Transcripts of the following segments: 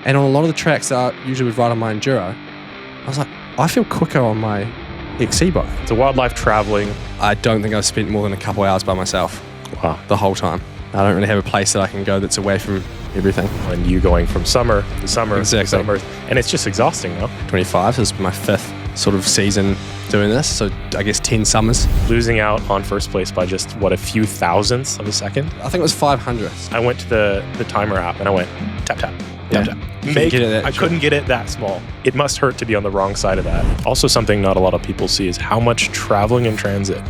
And on a lot of the tracks that I usually would ride on my Enduro, I was like, I feel quicker on my XC bike. It's a wildlife traveling. I don't think I've spent more than a couple hours by myself. Wow. The whole time. I don't really have a place that I can go that's away from everything. And you going from summer to summer Exactly. to summer. And it's just exhausting, though. 25, so this is my 5th sort of season doing this. So I guess 10 summers. Losing out on first place by just, what, a few thousandths of a second? I think it was 500ths. I went to the timer app and I went tap, tap, Yeah. tap, tap. I Couldn't get it that small. It must hurt to be on the wrong side of that. Also, something not a lot of people see is how much traveling in transit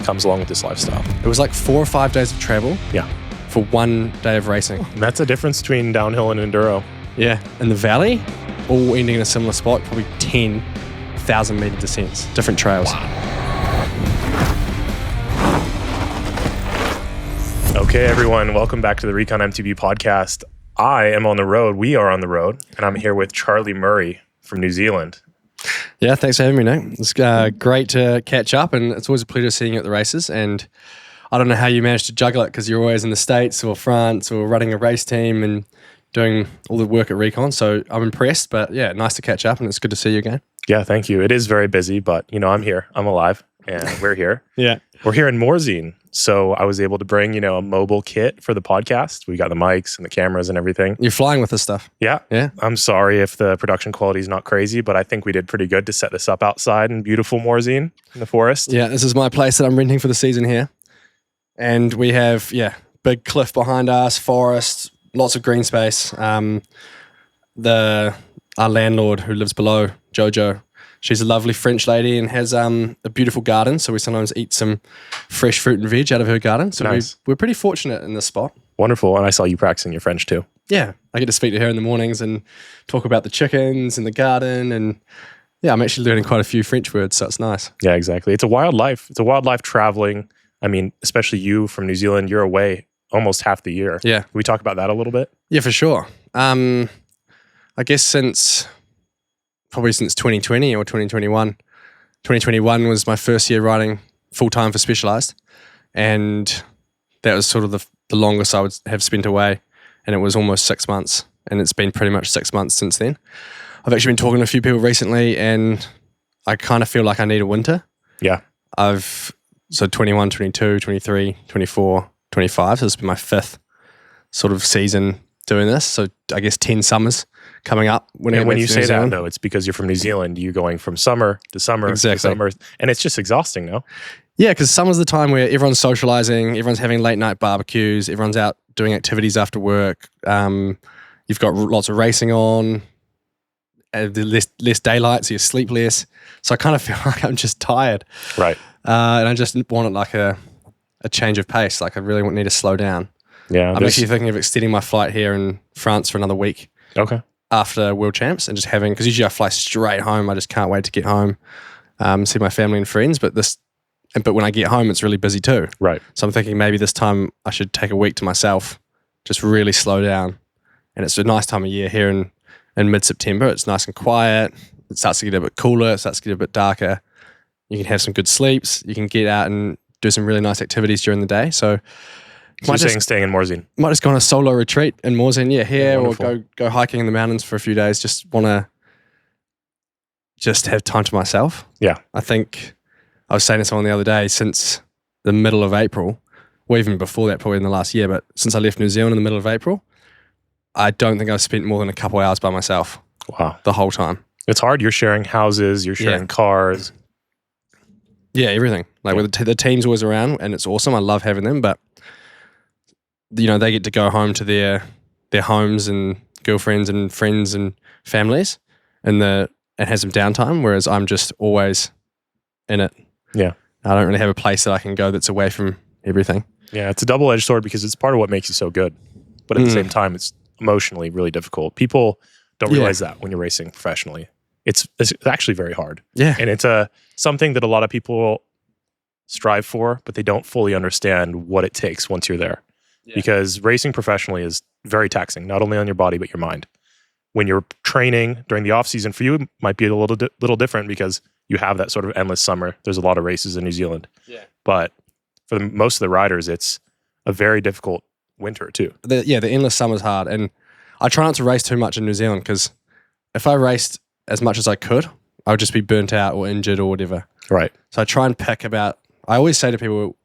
comes along with this lifestyle. It was like 4 or 5 days of travel. Yeah. For 1 day of racing. And that's the difference between downhill and enduro. Yeah. In the valley, all ending in a similar spot, probably 10,000 meter descents, different trails. Okay, everyone, welcome back to the RECON MTB podcast. I am on the road. We are on the road, and I'm here with Charlie Murray from New Zealand. Yeah, thanks for having me, Nick. It's great to catch up, and it's always a pleasure seeing you at the races. And I don't know how you manage to juggle it because you're always in the States or France or running a race team and doing all the work at RECON. So I'm impressed, but yeah, nice to catch up, and it's good to see you again. Yeah, thank you. It is very busy, but I'm here. I'm alive, and we're here. Yeah. We're here in Morzine, so I was able to bring, a mobile kit for the podcast. We got the mics and the cameras and everything. You're flying with this stuff. Yeah. Yeah. I'm sorry if the production quality is not crazy, but I think we did pretty good to set this up outside in beautiful Morzine in the forest. Yeah, this is my place that I'm renting for the season here. And we have, big cliff behind us, forest, lots of green space. Our landlord who lives below, Jojo, she's a lovely French lady and has a beautiful garden. So we sometimes eat some fresh fruit and veg out of her garden. So Nice. we're pretty fortunate in this spot. Wonderful. And I saw you practicing your French too. Yeah, I get to speak to her in the mornings and talk about the chickens and the garden. And yeah, I'm actually learning quite a few French words, so it's nice. Yeah, exactly. It's a wildlife. It's a wildlife traveling. I mean, especially you from New Zealand, you're away almost half the year. Yeah. Can we talk about that a little bit? Yeah, for sure. I guess probably since 2020 or 2021. 2021 was my first year riding full-time for Specialized, and that was sort of the longest I would have spent away, and it was almost 6 months, and it's been pretty much 6 months since then. I've actually been talking to a few people recently, and I kind of feel like I need a winter. Yeah. So 21, 22, 23, 24, 25, so this has been my 5th sort of season doing this, so I guess 10 summers coming up. And when you say that, though, it's because you're from New Zealand. You're going from summer to summer to summer, and it's just exhausting, no? Yeah, because summer's the time where everyone's socializing, everyone's having late night barbecues, everyone's out doing activities after work. You've got lots of racing on, less daylight, so you sleep less. So I kind of feel like I'm just tired. Right. And I just wanted like a change of pace. Like I really need to slow down. Yeah. I'm actually thinking of extending my flight here in France for another week. Okay. After World Champs, and just because usually I fly straight home. I just can't wait to get home, see my family and friends. But when I get home, it's really busy too. Right. So I'm thinking maybe this time I should take a week to myself, just really slow down. And it's a nice time of year here in mid-September. It's nice and quiet. It starts to get a bit cooler. It starts to get a bit darker. You can have some good sleeps. You can get out and do some really nice activities during the day. So you're saying staying in Morzine? Might just go on a solo retreat in Morzine, here, or wonderful. go hiking in the mountains for a few days. Just want to have time to myself. Yeah. I think I was saying to someone the other day, since the middle of April, or even before that, probably in the last year, but since I left New Zealand in the middle of April, I don't think I've spent more than a couple hours by myself. Wow. The whole time. It's hard. You're sharing houses. You're sharing cars. Yeah, everything. Like with the team's always around, and it's awesome. I love having them, but they get to go home to their homes and girlfriends and friends and families, and have some downtime. Whereas I'm just always in it. Yeah, I don't really have a place that I can go that's away from everything. Yeah, it's a double-edged sword because it's part of what makes you so good, but at the same time, it's emotionally really difficult. People don't realize that when you're racing professionally, it's actually very hard. Yeah, and it's something that a lot of people strive for, but they don't fully understand what it takes once you're there. Because racing professionally is very taxing, not only on your body, but your mind. When you're training during the off season, for you, it might be a little different because you have that sort of endless summer. There's a lot of races in New Zealand. Yeah. But for most of the riders, it's a very difficult winter too. The endless summer's hard. And I try not to race too much in New Zealand because if I raced as much as I could, I would just be burnt out or injured or whatever. Right. So I try and pick about, I always say to people,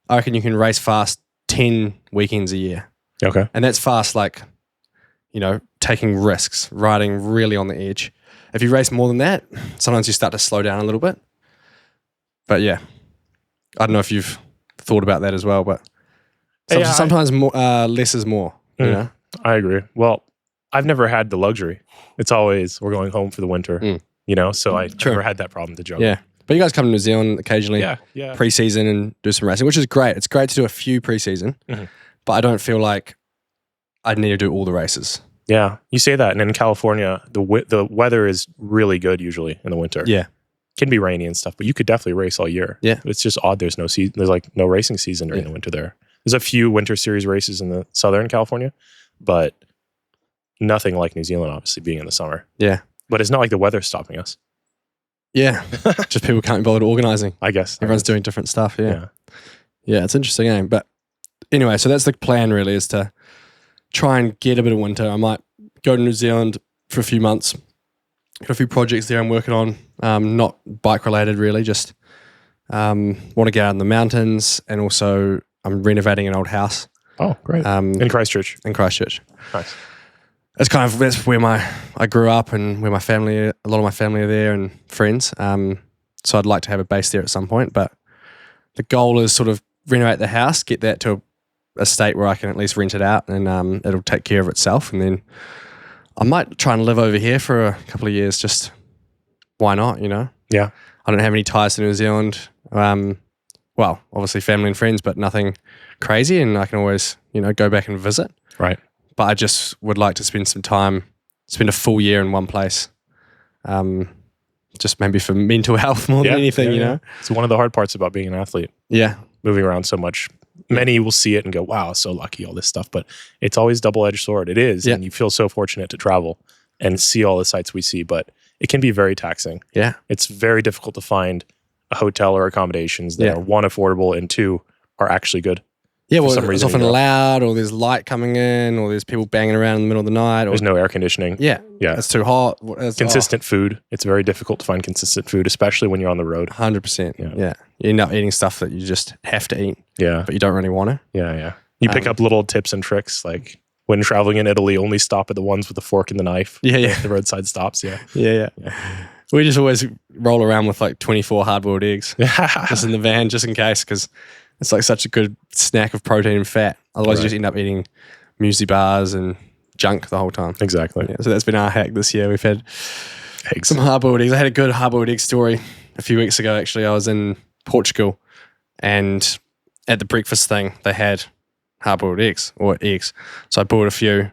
I reckon you can race fast 10 weekends a year. Okay. And that's fast, like, you know, taking risks, riding really on the edge. If you race more than that, sometimes you start to slow down a little bit. But yeah, I don't know if you've thought about that as well, but sometimes more, less is more, you know? I agree. Well, I've never had the luxury. It's always, we're going home for the winter, you know? So I never had that problem to juggle. Yeah. But you guys come to New Zealand occasionally, pre-season and do some racing, which is great. It's great to do a few pre-season, but I don't feel like I need to do all the races. Yeah, you say that. And in California, the weather is really good usually in the winter. Yeah. It can be rainy and stuff, but you could definitely race all year. Yeah. It's just odd. There's no season. There's like no racing season during the winter there. There's a few winter series races in the Southern California, but nothing like New Zealand, obviously, being in the summer. Yeah. But it's not like the weather's stopping us. Yeah. Just people can't be bothered organising. I guess. Everyone's doing different stuff. Yeah. Yeah, it's interesting, eh? But anyway, so that's the plan really, is to try and get a bit of winter. I might go to New Zealand for a few months. Got a few projects there I'm working on, not bike related really, just want to get out in the mountains, and also I'm renovating an old house. Oh, great. In Christchurch. In Christchurch. Nice. That's where I grew up and where a lot of my family are there and friends. So I'd like to have a base there at some point, but the goal is sort of renovate the house, get that to a state where I can at least rent it out, and it'll take care of itself. And then I might try and live over here for a couple of years. Just why not? You know? Yeah. I don't have any ties to New Zealand. Well, obviously family and friends, but nothing crazy, and I can always, you know, go back and visit. Right. But I just would like to spend a full year in one place. Just maybe for mental health more than anything, you know? It's one of the hard parts about being an athlete. Yeah. Moving around so much. Many will see it and go, wow, so lucky, all this stuff. But it's always double-edged sword. It is. Yeah. And you feel so fortunate to travel and see all the sights we see. But it can be very taxing. Yeah. It's very difficult to find a hotel or accommodations that are, one, affordable, and two, are actually good. Yeah, well, it's often loud, or there's light coming in, or there's people banging around in the middle of the night. Or there's no air conditioning. Yeah. It's too hot. Consistent food. It's very difficult to find consistent food, especially when you're on the road. 100%. Yeah. You end up eating stuff that you just have to eat. Yeah. But you don't really want to. Yeah. You pick up little tips and tricks, like when traveling in Italy, only stop at the ones with the fork and the knife. Yeah. The roadside stops. Yeah. We just always roll around with like 24 hard-boiled eggs just in the van, just in case, because it's like such a good snack of protein and fat. Otherwise, you just end up eating muesli bars and junk the whole time. Exactly. Yeah, so that's been our hack this year. We've had some hard-boiled eggs. I had a good hard-boiled egg story a few weeks ago, actually. I was in Portugal, and at the breakfast thing, they had hard-boiled eggs, or eggs. So I bought a few,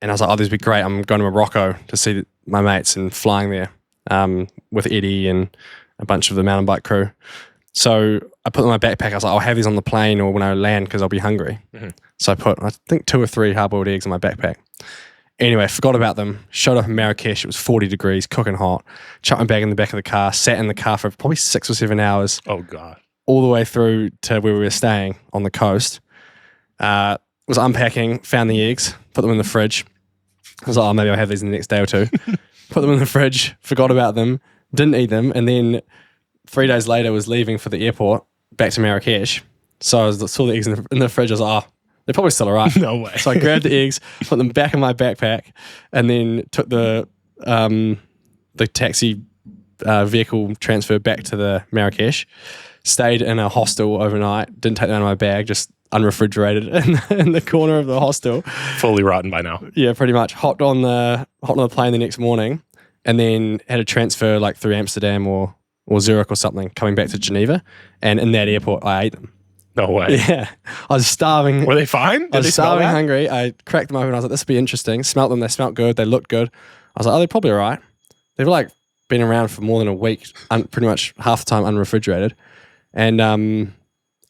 and I was like, oh, this would be great. I'm going to Morocco to see my mates and flying there with Eddie and a bunch of the mountain bike crew. So I put them in my backpack. I was like, I'll have these on the plane or when I land because I'll be hungry. So I put, I think, 2 or 3 hard-boiled eggs in my backpack. Anyway, forgot about them. Showed up in Marrakesh. It was 40 degrees, cooking hot. Chucked my bag in the back of the car, sat in the car for probably 6 or 7 hours. Oh, God. All the way through to where we were staying on the coast. Was unpacking, found the eggs, put them in the fridge. I was like, oh, maybe I'll have these in the next day or two. Put them in the fridge, forgot about them, didn't eat them, and then 3 days later was leaving for the airport back to Marrakesh. So I saw the eggs in the fridge. I was like, oh, they're probably still all right. No way. So I grabbed the eggs, put them back in my backpack, and then took the taxi vehicle transfer back to the Marrakesh. Stayed in a hostel overnight. Didn't take them out of my bag. Just unrefrigerated in the corner of the hostel. Fully rotten by now. Yeah, pretty much. Hopped on the plane the next morning, and then had a transfer like through Amsterdam or Zurich or something, coming back to Geneva. And in that airport, I ate them. No way. Yeah. I was starving. Were they fine? I was starving, hungry. I cracked them open. I was like, this would be interesting. Smelt them. They smelt good. They looked good. I was like, oh, they're probably all right. They've like been around for more than a week, pretty much half the time unrefrigerated. And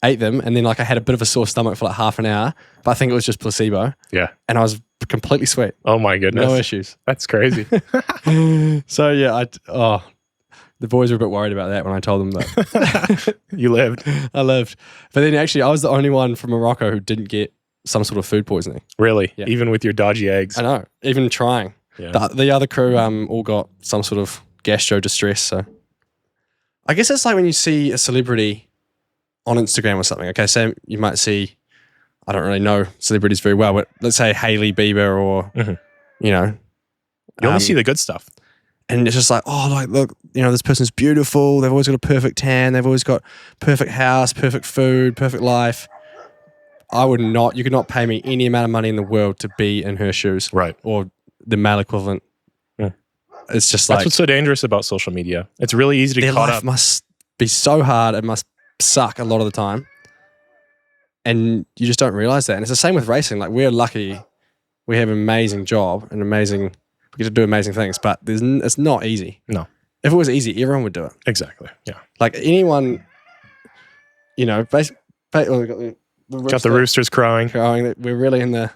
ate them. And then like I had a bit of a sore stomach for like half an hour, but I think it was just placebo. Yeah. And I was completely sweet. Oh my goodness. No issues. That's crazy. So yeah, the boys were a bit worried about that when I told them that. You lived. I lived. But then actually I was the only one from Morocco who didn't get some sort of food poisoning. Really? Yeah. Even with your dodgy eggs? I know, even trying. Yeah. The other crew all got some sort of gastro distress. So I guess it's like when you see a celebrity on Instagram or something. Okay, so you might see, I don't really know celebrities very well, but let's say Hailey Bieber or, you know. You only see the good stuff. And it's just like, oh, like, look, you know, this person's beautiful. They've always got a perfect tan. They've always got perfect house, perfect food, perfect life. You could not pay me any amount of money in the world to be in her shoes. Right. Or the male equivalent. Yeah. It's just That's like, what's so dangerous about social media. It's really easy to get their caught life up. must be so hard. It must suck a lot of the time. And you just don't realize that. And it's the same with racing. Like, we're lucky. We have an amazing job and we get to do amazing things, but it's not easy. No. If it was easy, everyone would do it. Exactly. Yeah. Like anyone, you know, basically, Got the roosters crowing. We're really in the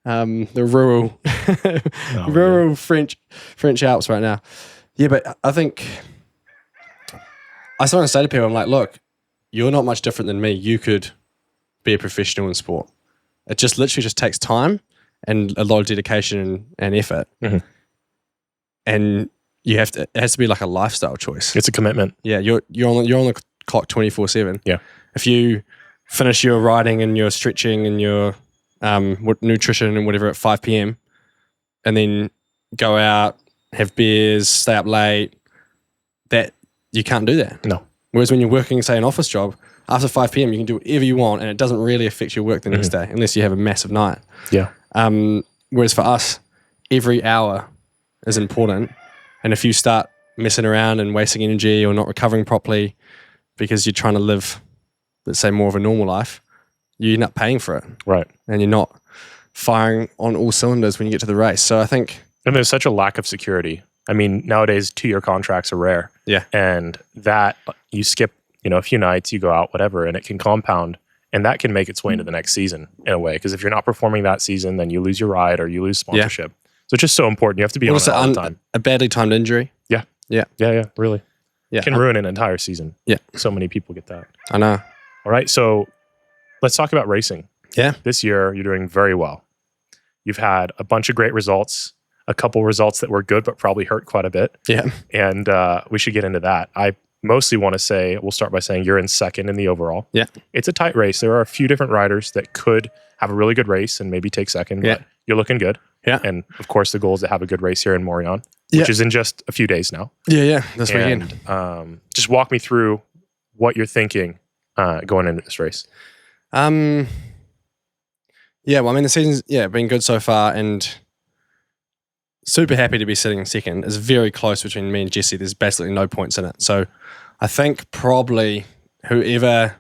rural, rural French Alps right now. Yeah, but I think I just want to say to people, I'm like, look, you're not much different than me. You could be a professional in sport. It just literally just takes time and a lot of dedication and effort. And it has to be like a lifestyle choice. It's a commitment. Yeah, you're on the clock 24/7. Yeah. If you finish your riding and your stretching and your nutrition and whatever at 5 p.m. and then go out, have beers, stay up late, that you can't do that. No. Whereas when you're working, say, an office job, after 5 p.m. you can do whatever you want and it doesn't really affect your work the next day unless you have a massive night. Yeah. Whereas for us, every hour is important. And if you start messing around and wasting energy or not recovering properly because you're trying to live, let's say, more of a normal life, you end up paying for it. Right. And you're not firing on all cylinders when you get to the race. So I think... And there's such a lack of security. I mean, nowadays 2-year contracts are rare. Yeah. And that you skip, a few nights, you go out, whatever, and it can compound. And that can make its way into the next season in a way. Because if you're not performing that season, then you lose your ride or you lose sponsorship. Yeah. So it's just so important. You have to be on it all the time. A badly timed injury. Yeah. Yeah. Yeah, really. Yeah. It can ruin an entire season. Yeah. So many people get that. I know. All right. So let's talk about racing. Yeah. This year, you're doing very well. You've had a bunch of great results, a couple results that were good, but probably hurt quite a bit. Yeah. And we should get into that. I mostly want to say, we'll start by saying you're in second in the overall. Yeah. It's a tight race. There are a few different riders that could have a really good race and maybe take second, but you're looking good. Yeah. And of course, the goal is to have a good race here in Morion, which is in just a few days now. Yeah. This weekend. Just walk me through what you're thinking going into this race. Yeah, well, I mean, the season's been good so far and super happy to be sitting in second. It's very close between me and Jesse. There's basically no points in it. So I think probably whoever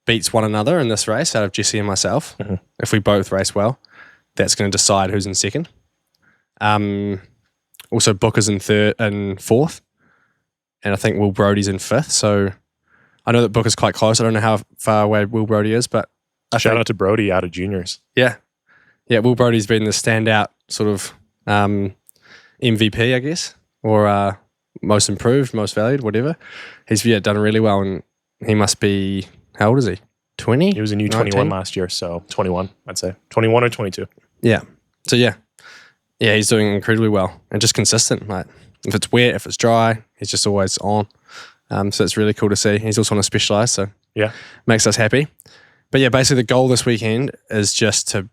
beats one another in this race out of Jesse and myself, if we both race well, that's going to decide who's in second. Also, Booker's in third and fourth, and I think Will Brody's in fifth. So I know that Booker's quite close. I don't know how far away Will Brody is, but shout out to Brody out of juniors. Yeah. Will Brody's been the standout sort of MVP, I guess, or most improved, most valued, whatever. He's done really well, and he must be, how old is he? 20? He was in U21 last year, so 21, I'd say. 21 or 22. Yeah. So yeah, he's doing incredibly well and just consistent. Like if it's wet, if it's dry, he's just always on. So it's really cool to see. He's also on a Specialized, so makes us happy. But yeah, basically the goal this weekend is just to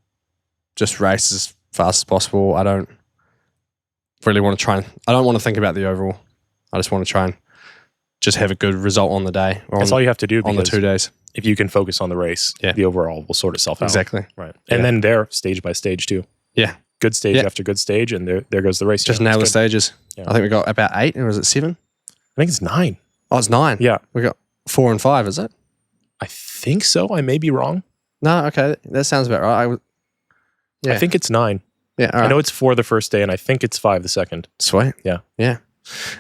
race as fast as possible. I don't really want to I don't want to think about the overall. I just want to try and just have a good result on the day. That's all you have to do on the 2 days. If you can focus on the race, the overall will sort itself out. Exactly. Right. And then they're stage by stage too. Yeah. Good stage after good stage, and there goes the race. Just nail the stages. Yeah. I think we got about 8, or was it 7? I think it's 9. Oh, it's 9. Yeah. We got 4 and 5, is it? I think so. I may be wrong. No, okay. That sounds about right. I think it's 9. Yeah. All right. I know it's 4 the first day, and I think it's 5 the second. Sweet. Yeah. Yeah.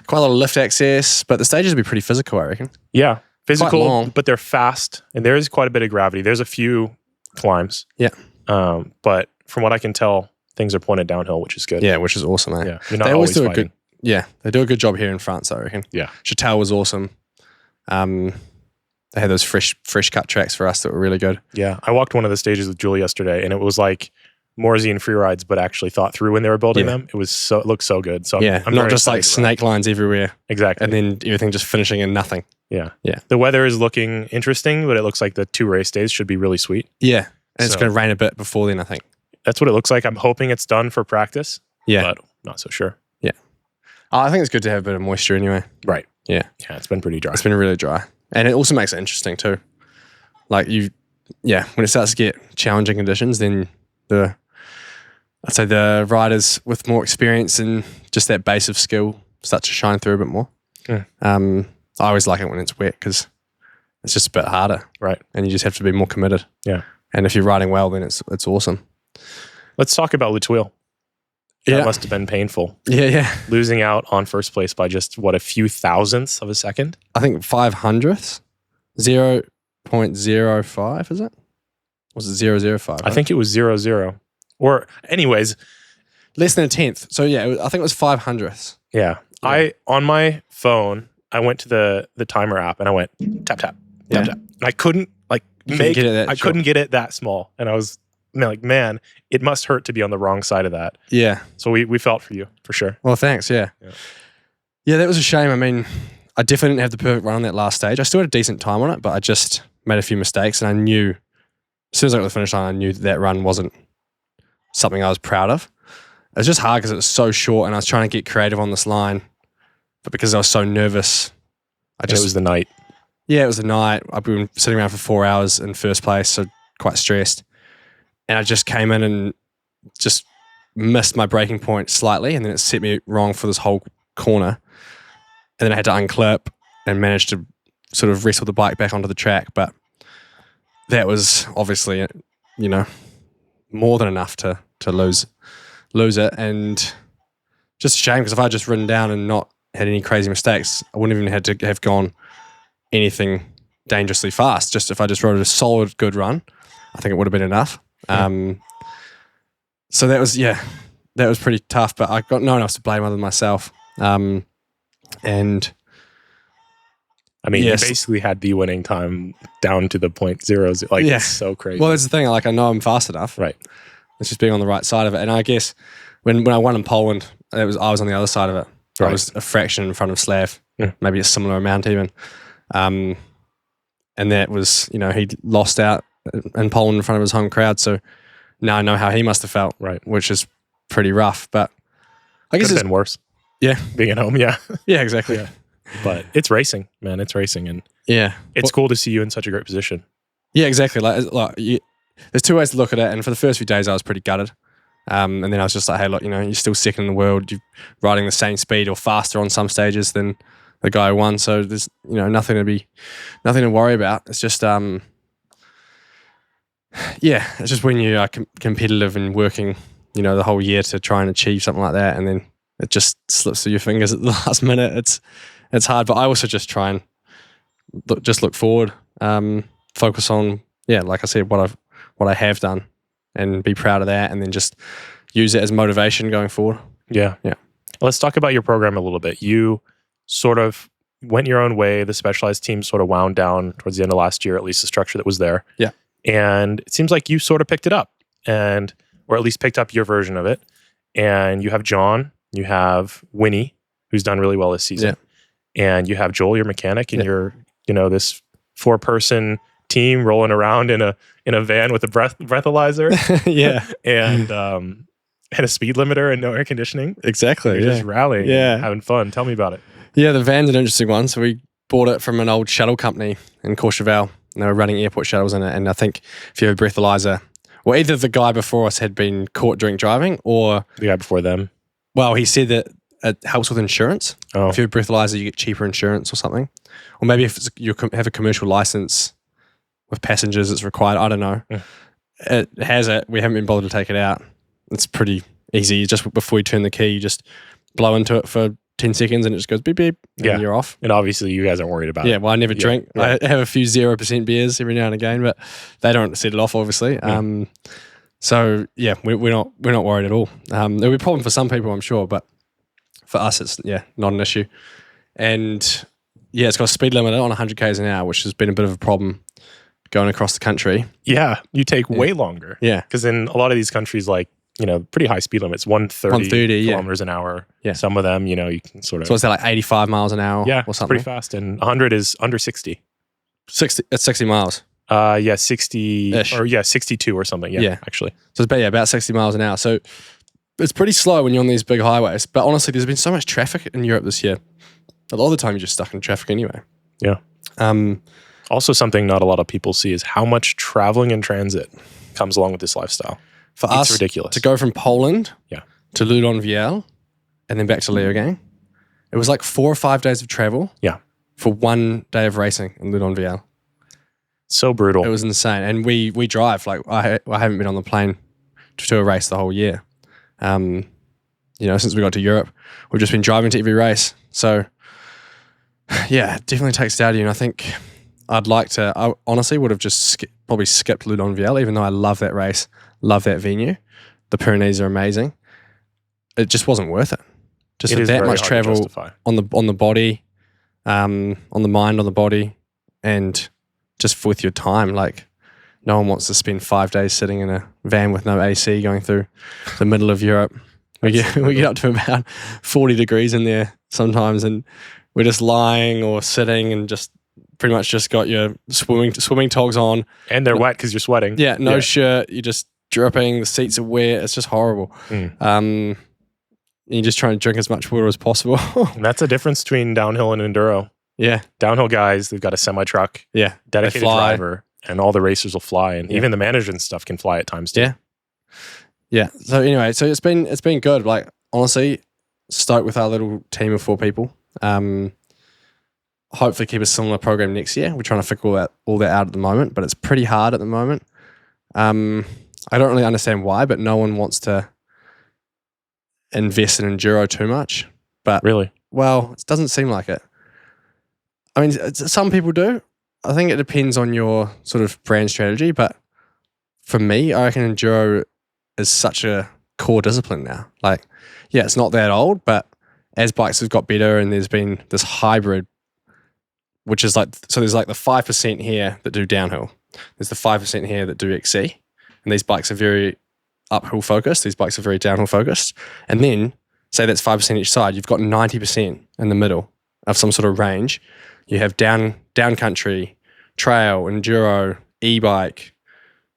Quite a lot of lift access, but the stages will be pretty physical, I reckon. Yeah. Physical, but they're fast, and there is quite a bit of gravity. There's a few climbs. Yeah. But from what I can tell, things are pointed downhill, which is good. Yeah, which is awesome, eh? Yeah. You're not always do fighting. They do a good job here in France, I reckon. Yeah. Chatel was awesome. they had those fresh cut tracks for us that were really good. Yeah, I walked one of the stages with Julie yesterday, and it was like Morsian free rides, but actually thought through when they were building them. It looked so good. So I'm not just like snake lines everywhere. Exactly. And then everything just finishing in nothing. Yeah. Yeah. The weather is looking interesting, but it looks like the 2 race days should be really sweet. Yeah. And it's going to rain a bit before then, I think. That's what it looks like. I'm hoping it's done for practice. Yeah. But not so sure. Yeah. I think it's good to have a bit of moisture anyway. Right. Yeah. Yeah, it's been pretty dry. It's been really dry. And it also makes it interesting too. Like when it starts to get challenging conditions, then I'd say the riders with more experience and just that base of skill start to shine through a bit more. Yeah. I always like it when it's wet because it's just a bit harder. Right. And you just have to be more committed. Yeah. And if you're riding well, then it's awesome. Let's talk about Lutuil. That must have been painful. Yeah. Losing out on first place by just, a few thousandths of a second? I think 500ths. 0.05, is it? Was it 0.05? Right? I think it was 0.0. Or anyways. Less than a tenth. So yeah, I think it was 500ths. Yeah. On my phone, I went to the timer app and I went tap, tap, tap, tap. And I couldn't couldn't get it that small. And I was like, man, it must hurt to be on the wrong side of that. Yeah. So we felt for you, for sure. Well, thanks. Yeah. Yeah, that was a shame. I mean, I definitely didn't have the perfect run on that last stage. I still had a decent time on it, but I just made a few mistakes. And I knew, as soon as I got to the finish line, I knew that run wasn't something I was proud of. It was just hard because it was so short and I was trying to get creative on this line. But because I was so nervous, it was the night. Yeah, it was the night. I've been sitting around for 4 hours in first place, so quite stressed. And I just came in and just missed my braking point slightly, and then it set me wrong for this whole corner. And then I had to unclip and managed to sort of wrestle the bike back onto the track. But that was obviously, more than enough to lose it. And just a shame, because if I had just ridden down and not had any crazy mistakes, I wouldn't even had to have gone anything dangerously fast. Just if I just rode a solid, good run, I think it would have been enough. So that was pretty tough, but I got no one else to blame other than myself. And I mean, you basically had the winning time down to the 0.00. Like, it's so crazy. Well, that's the thing. Like, I know I'm fast enough. Right. It's just being on the right side of it. And I guess when I won in Poland, I was on the other side of it. Right. I was a fraction in front of Slav, maybe a similar amount even. And that was, he lost out in Poland in front of his home crowd. So now I know how he must have felt, right? Which is pretty rough. But I guess it's been worse. Yeah. Being at home, yeah. Yeah, exactly. Yeah. But it's racing, man. It's racing. And it's cool to see you in such a great position. Yeah, exactly. There's two ways to look at it. And for the first few days, I was pretty gutted. And then I was just like, hey, look, you're still second in the world. You're riding the same speed or faster on some stages than the guy who won. So there's, nothing to worry about. It's just, it's just when you are competitive and working, the whole year to try and achieve something like that, and then it just slips through your fingers at the last minute. It's hard, but I also just try and look forward, focus on, like I said, what I have done, and be proud of that, and then just use it as motivation going forward. Yeah. Let's talk about your program a little bit. You sort of went your own way. The specialized team sort of wound down towards the end of last year, at least the structure that was there. Yeah. And it seems like you sort of picked it up, or at least picked up your version of it. And you have John, you have Winnie, who's done really well this season. Yeah. And you have Joel, your mechanic, and you're, this 4-person team rolling around in a van with a breathalyzer. Yeah. And a speed limiter and no air conditioning. Exactly. You're just rallying, having fun. Tell me about it. Yeah, the van's an interesting one. So we bought it from an old shuttle company in Courchevel. And they were running airport shuttles in it. And I think if you have a breathalyzer, well, either the guy before us had been caught drink driving, or the guy before them. Well, he said that it helps with insurance. Oh. If you have a breathalyzer, you get cheaper insurance or something. Or maybe if you have a commercial license with passengers, it's required. I don't know. Yeah. It has it. We haven't been bothered to take it out. It's pretty easy. Just before you turn the key, you just blow into it for 10 seconds and it just goes beep, beep, and you're off. And obviously you guys aren't worried about it. Yeah, well, I never drink. Yeah. I have a few 0% beers every now and again, but they don't set it off, obviously. Yeah. So, yeah, we're not worried at all. There'll be a problem for some people, I'm sure, but for us, it's, not an issue. And Yeah, it's got a speed limit on 100 k's an hour, which has been a bit of a problem going across the country. Yeah, you take way longer. Yeah. Because in a lot of these countries, like, pretty high speed limits, 130 kilometers an hour. Yeah. Some of them, you can sort of. So it's like 85 miles an hour Yeah, or something? pretty fast. And 100 is under 60. 60, it's 60 miles. Yeah, 60-ish. Or 62 or something. Yeah, actually. So it's about 60 miles an hour. So it's pretty slow when you're on these big highways. But honestly, there's been so much traffic in Europe this year. A lot of the time, you're just stuck in traffic anyway. Yeah. Also, something not a lot of people see is how much traveling in transit comes along with this lifestyle. For it's us, ridiculous. To go from Poland to Ludon and then back to Leogang, it was like 4 or 5 days of travel for 1 day of racing in Ludon. So brutal. It was insane. And we drive. Like, I haven't been on the plane to a race the whole year. Since we got to Europe, we've just been driving to every race. So, yeah, it definitely takes it out of you. And I think I honestly would have just probably skipped Ludon, even though I love that race, love that venue. The Pyrenees are amazing. It just wasn't worth it. Just that much travel on the body, on the mind, on the body, and just with your time. Like, no one wants to spend 5 days sitting in a van with no AC going through the middle of Europe. We get up to about 40 degrees in there sometimes, and we're just lying or sitting and just pretty much just got your swimming togs on. And they're wet because you're sweating. Yeah, no shirt. You're just dripping. The seats are wet. It's just horrible. You're just trying to drink as much water as possible. And that's the difference between downhill and enduro. Yeah. Downhill guys, they've got a semi-truck, dedicated driver, and all the racers will fly. And even the manager and stuff can fly at times too. Yeah. Yeah. So anyway, it's been good. Like, honestly, stoked with our little team of 4 people. Hopefully keep a similar program next year. We're trying to figure all that out at the moment, but it's pretty hard at the moment. I don't really understand why, but no one wants to invest in enduro too much. But really, well, it doesn't seem like it. I mean, some people do. I think it depends on your sort of brand strategy, but for me, I reckon enduro is such a core discipline now. Like, yeah, it's not that old, but as bikes have got better and there's been this hybrid, which is like, so there's like the 5% here that do downhill. There's the 5% here that do XC. And these bikes are very uphill focused. These bikes are very downhill focused. And then, say that's 5% each side, you've got 90% in the middle of some sort of range. You have down country, trail, enduro, e-bike.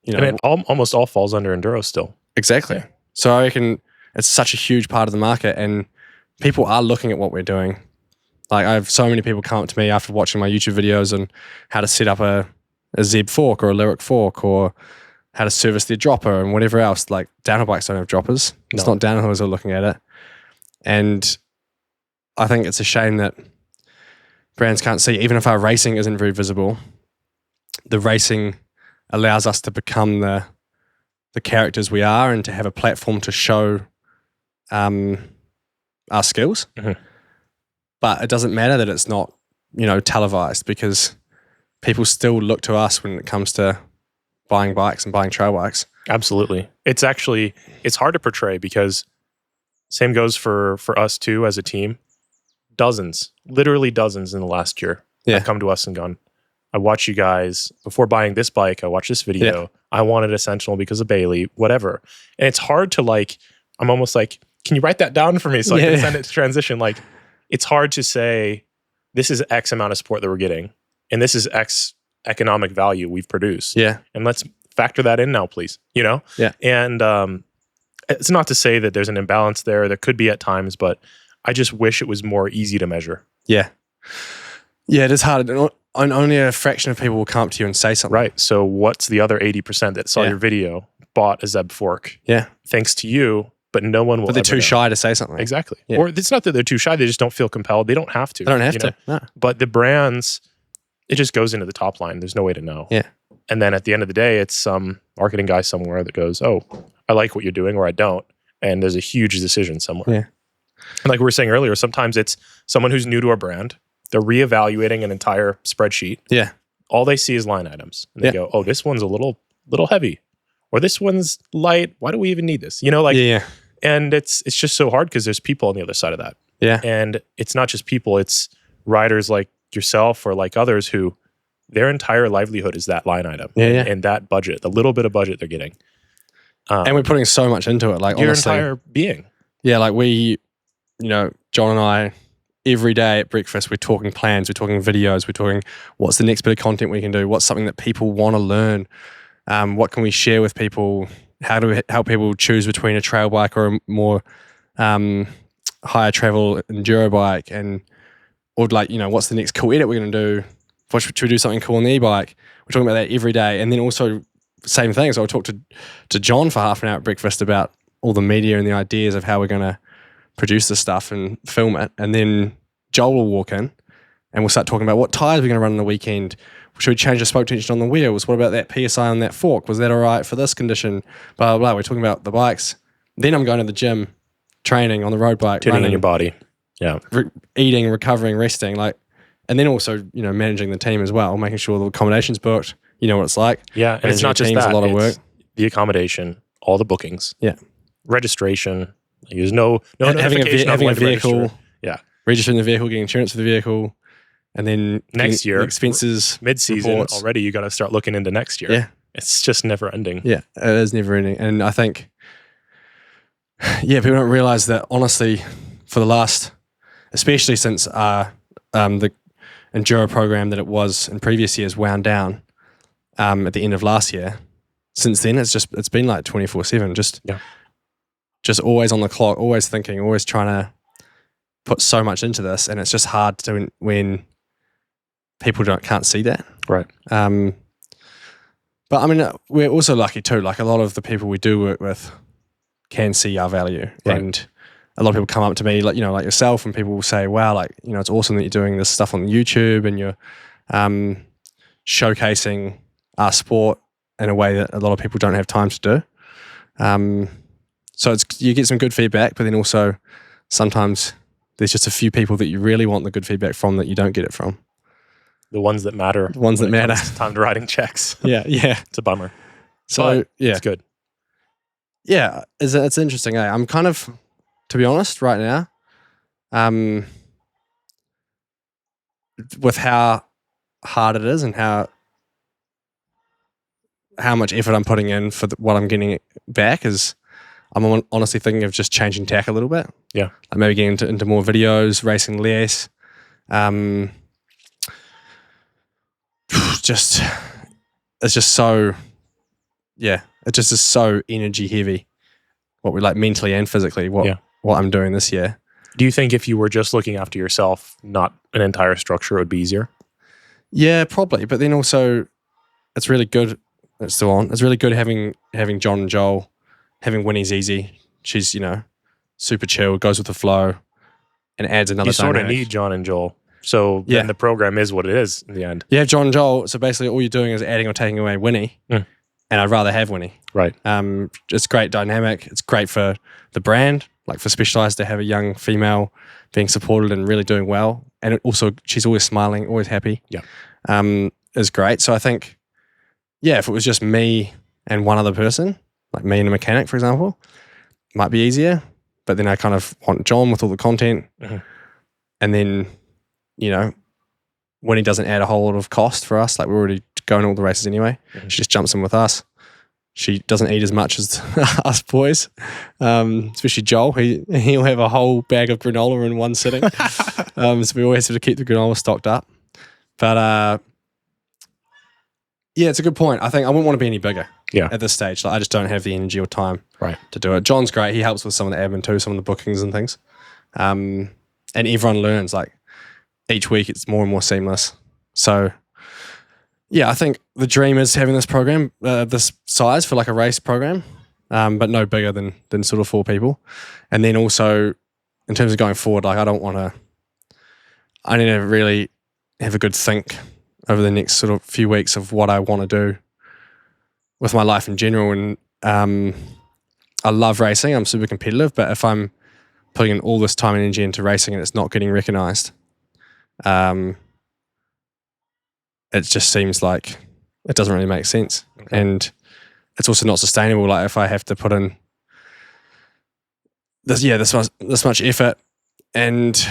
And it almost all falls under enduro still. Exactly. Yeah. So I reckon it's such a huge part of the market, and people are looking at what we're doing. Like, I have so many people come up to me after watching my YouTube videos and how to set up a Zeb fork or a Lyric fork or how to service their dropper and whatever else. Like, downhill bikes don't have droppers. It's not downhillers who are looking at it. And I think it's a shame that brands can't see, even if our racing isn't very visible, the racing allows us to become the characters we are and to have a platform to show our skills. Mm-hmm. But it doesn't matter that it's not, televised, because people still look to us when it comes to buying bikes and buying trail bikes. Absolutely. It's hard to portray, because same goes for us too as a team. Literally dozens in the last year have come to us and gone, I watched you guys before buying this bike. I watched this video. Yeah. I wanted a Sentinel because of Bailey, whatever. And it's hard to I'm almost like, can you write that down for me so I can send it to transition? Like, it's hard to say, this is X amount of support that we're getting, and this is X economic value we've produced. Yeah. And let's factor that in now, please. Yeah. And it's not to say that there's an imbalance there. There could be at times, but I just wish it was more easy to measure. Yeah. Yeah, it is hard. And only a fraction of people will come up to you and say something. Right. So what's the other 80% that saw your video, bought a Zeb fork? Yeah. Thanks to you, but no one will. But they're too shy to say something. Exactly. Yeah. Or it's not that they're too shy. They just don't feel compelled. They don't have to. They don't have to. No. But the brands, it just goes into the top line. There's no way to know. Yeah. And then at the end of the day, it's some marketing guy somewhere that goes, oh, I like what you're doing, or I don't. And there's a huge decision somewhere. Yeah. And like we were saying earlier, sometimes it's someone who's new to a brand. They're reevaluating an entire spreadsheet. Yeah. All they see is line items. And they go, oh, this one's a little heavy. Or this one's light. Why do we even need this? And it's just so hard because there's people on the other side of that. Yeah. And it's not just people, it's riders like yourself or like others who their entire livelihood is that line item and that budget, the little bit of budget they're getting. And we're putting so much into it. Like your honestly, entire being. Yeah, like John and I, every day at breakfast, we're talking plans, we're talking videos, we're talking what's the next bit of content we can do, what's something that people want to learn, what can we share with people, how do we help people choose between a trail bike or a more higher travel enduro bike, or like, what's the next cool edit we're going to do, should we do something cool on the e-bike? We're talking about that every day. And then also same thing, so I'll talk to John for half an hour at breakfast about all the media and the ideas of how we're going to produce this stuff and film it. And then Joel will walk in and we'll start talking about what tires we're going to run on the weekend. Should we change the spoke tension on the wheels? What about that PSI on that fork? Was that all right for this condition? Blah, blah, blah. We're talking about the bikes. Then I'm going to the gym, training on the road bike, Tuning running, in your body. Yeah. Eating, recovering, resting. And then also, managing the team as well, making sure the accommodation's booked. You know what it's like. Yeah. And it's not just that. A lot of work. The accommodation, all the bookings. Yeah. Registration. There's no having notification a on when to vehicle. register. Yeah. Registering the vehicle, getting insurance for the vehicle. And then next year, expenses, mid-season reports. already, you got to start looking into next year. Yeah. It's just never ending. Yeah, it is never ending. And I think, people don't realize that honestly, for the last, especially since the Enduro program that it was in previous years wound down at the end of last year, since then it's been like 24/7, just always on the clock, always thinking, always trying to put so much into this. And it's just hard to when people can't see that. Right. But I mean, we're also lucky too. Like a lot of the people we do work with can see our value, right. And a lot of people come up to me, like yourself, and people will say, "Wow, it's awesome that you're doing this stuff on YouTube and you're showcasing our sport in a way that a lot of people don't have time to do." So you get some good feedback, but then also sometimes there's just a few people that you really want the good feedback from that you don't get it from. The ones that matter. The ones that matter. It's time to writing checks. Yeah. It's a bummer. So, but it's good. Yeah, it's interesting. I'm kind of, to be honest, right now, with how hard it is and how much effort I'm putting in for what I'm getting back, is I'm honestly thinking of just changing tack a little bit. Yeah. Like maybe getting into more videos, racing less. It's just so, it just is so energy heavy, what we like mentally and physically, what I'm doing this year. Do you think if you were just looking after yourself, not an entire structure, it would be easier? Yeah, probably. But then also it's really good. It's still on. It's really good having John and Joel, having Winnie's easy. She's, super chill, goes with the flow, and adds another dynamic. You sort of need John and Joel. So then the program is what it is in the end. You have John and Joel, so basically all you're doing is adding or taking away Winnie, and I'd rather have Winnie. Right. It's great dynamic. It's great for the brand, like for Specialized to have a young female being supported and really doing well. And also she's always smiling, always happy. Yeah. Is great. So I think, if it was just me and one other person, like me and a mechanic, for example, it might be easier. But then I kind of want John with all the content. Mm-hmm. And then, when he doesn't add a whole lot of cost for us, like we're already going to all the races anyway, she just jumps in with us. She doesn't eat as much as us boys, especially Joel. He'll have a whole bag of granola in one sitting. So we always have to keep the granola stocked up. But it's a good point. I think I wouldn't want to be any bigger at this stage. Like I just don't have the energy or time to do it. John's great. He helps with some of the admin too, some of the bookings and things. And everyone learns, like each week it's more and more seamless. So I think the dream is having this program, this size for like a race program, but no bigger than sort of 4 people. And then also in terms of going forward, like I need to really have a good think over the next sort of few weeks of what I want to do with my life in general. And I love racing. I'm super competitive, but if I'm putting in all this time and energy into racing and it's not getting recognized, it just seems like it doesn't really make sense. Okay. And it's also not sustainable. Like if I have to put in this much effort and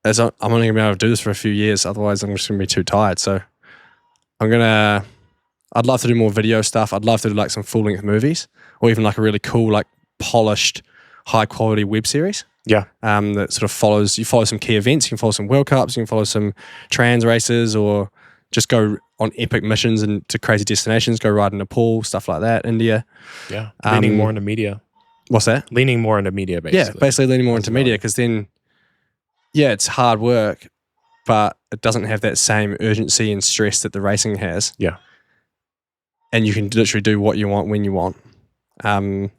as I'm only gonna be able to do this for a few years. Otherwise, I'm just gonna be too tired. So I'd love to do more video stuff. I'd love to do like some full length movies, or even like a really cool, like polished, high quality web series. Yeah. That sort of follow some key events. You can follow some World Cups. You can follow some trans races, or just go on epic missions and to crazy destinations. Go ride in Nepal, stuff like that. India. Yeah. Leaning more into media. What's that? Leaning more into media, basically. Yeah, basically leaning more into media, because then, yeah, it's hard work, but it doesn't have that same urgency and stress that the racing has. Yeah. And you can literally do what you want when you want. And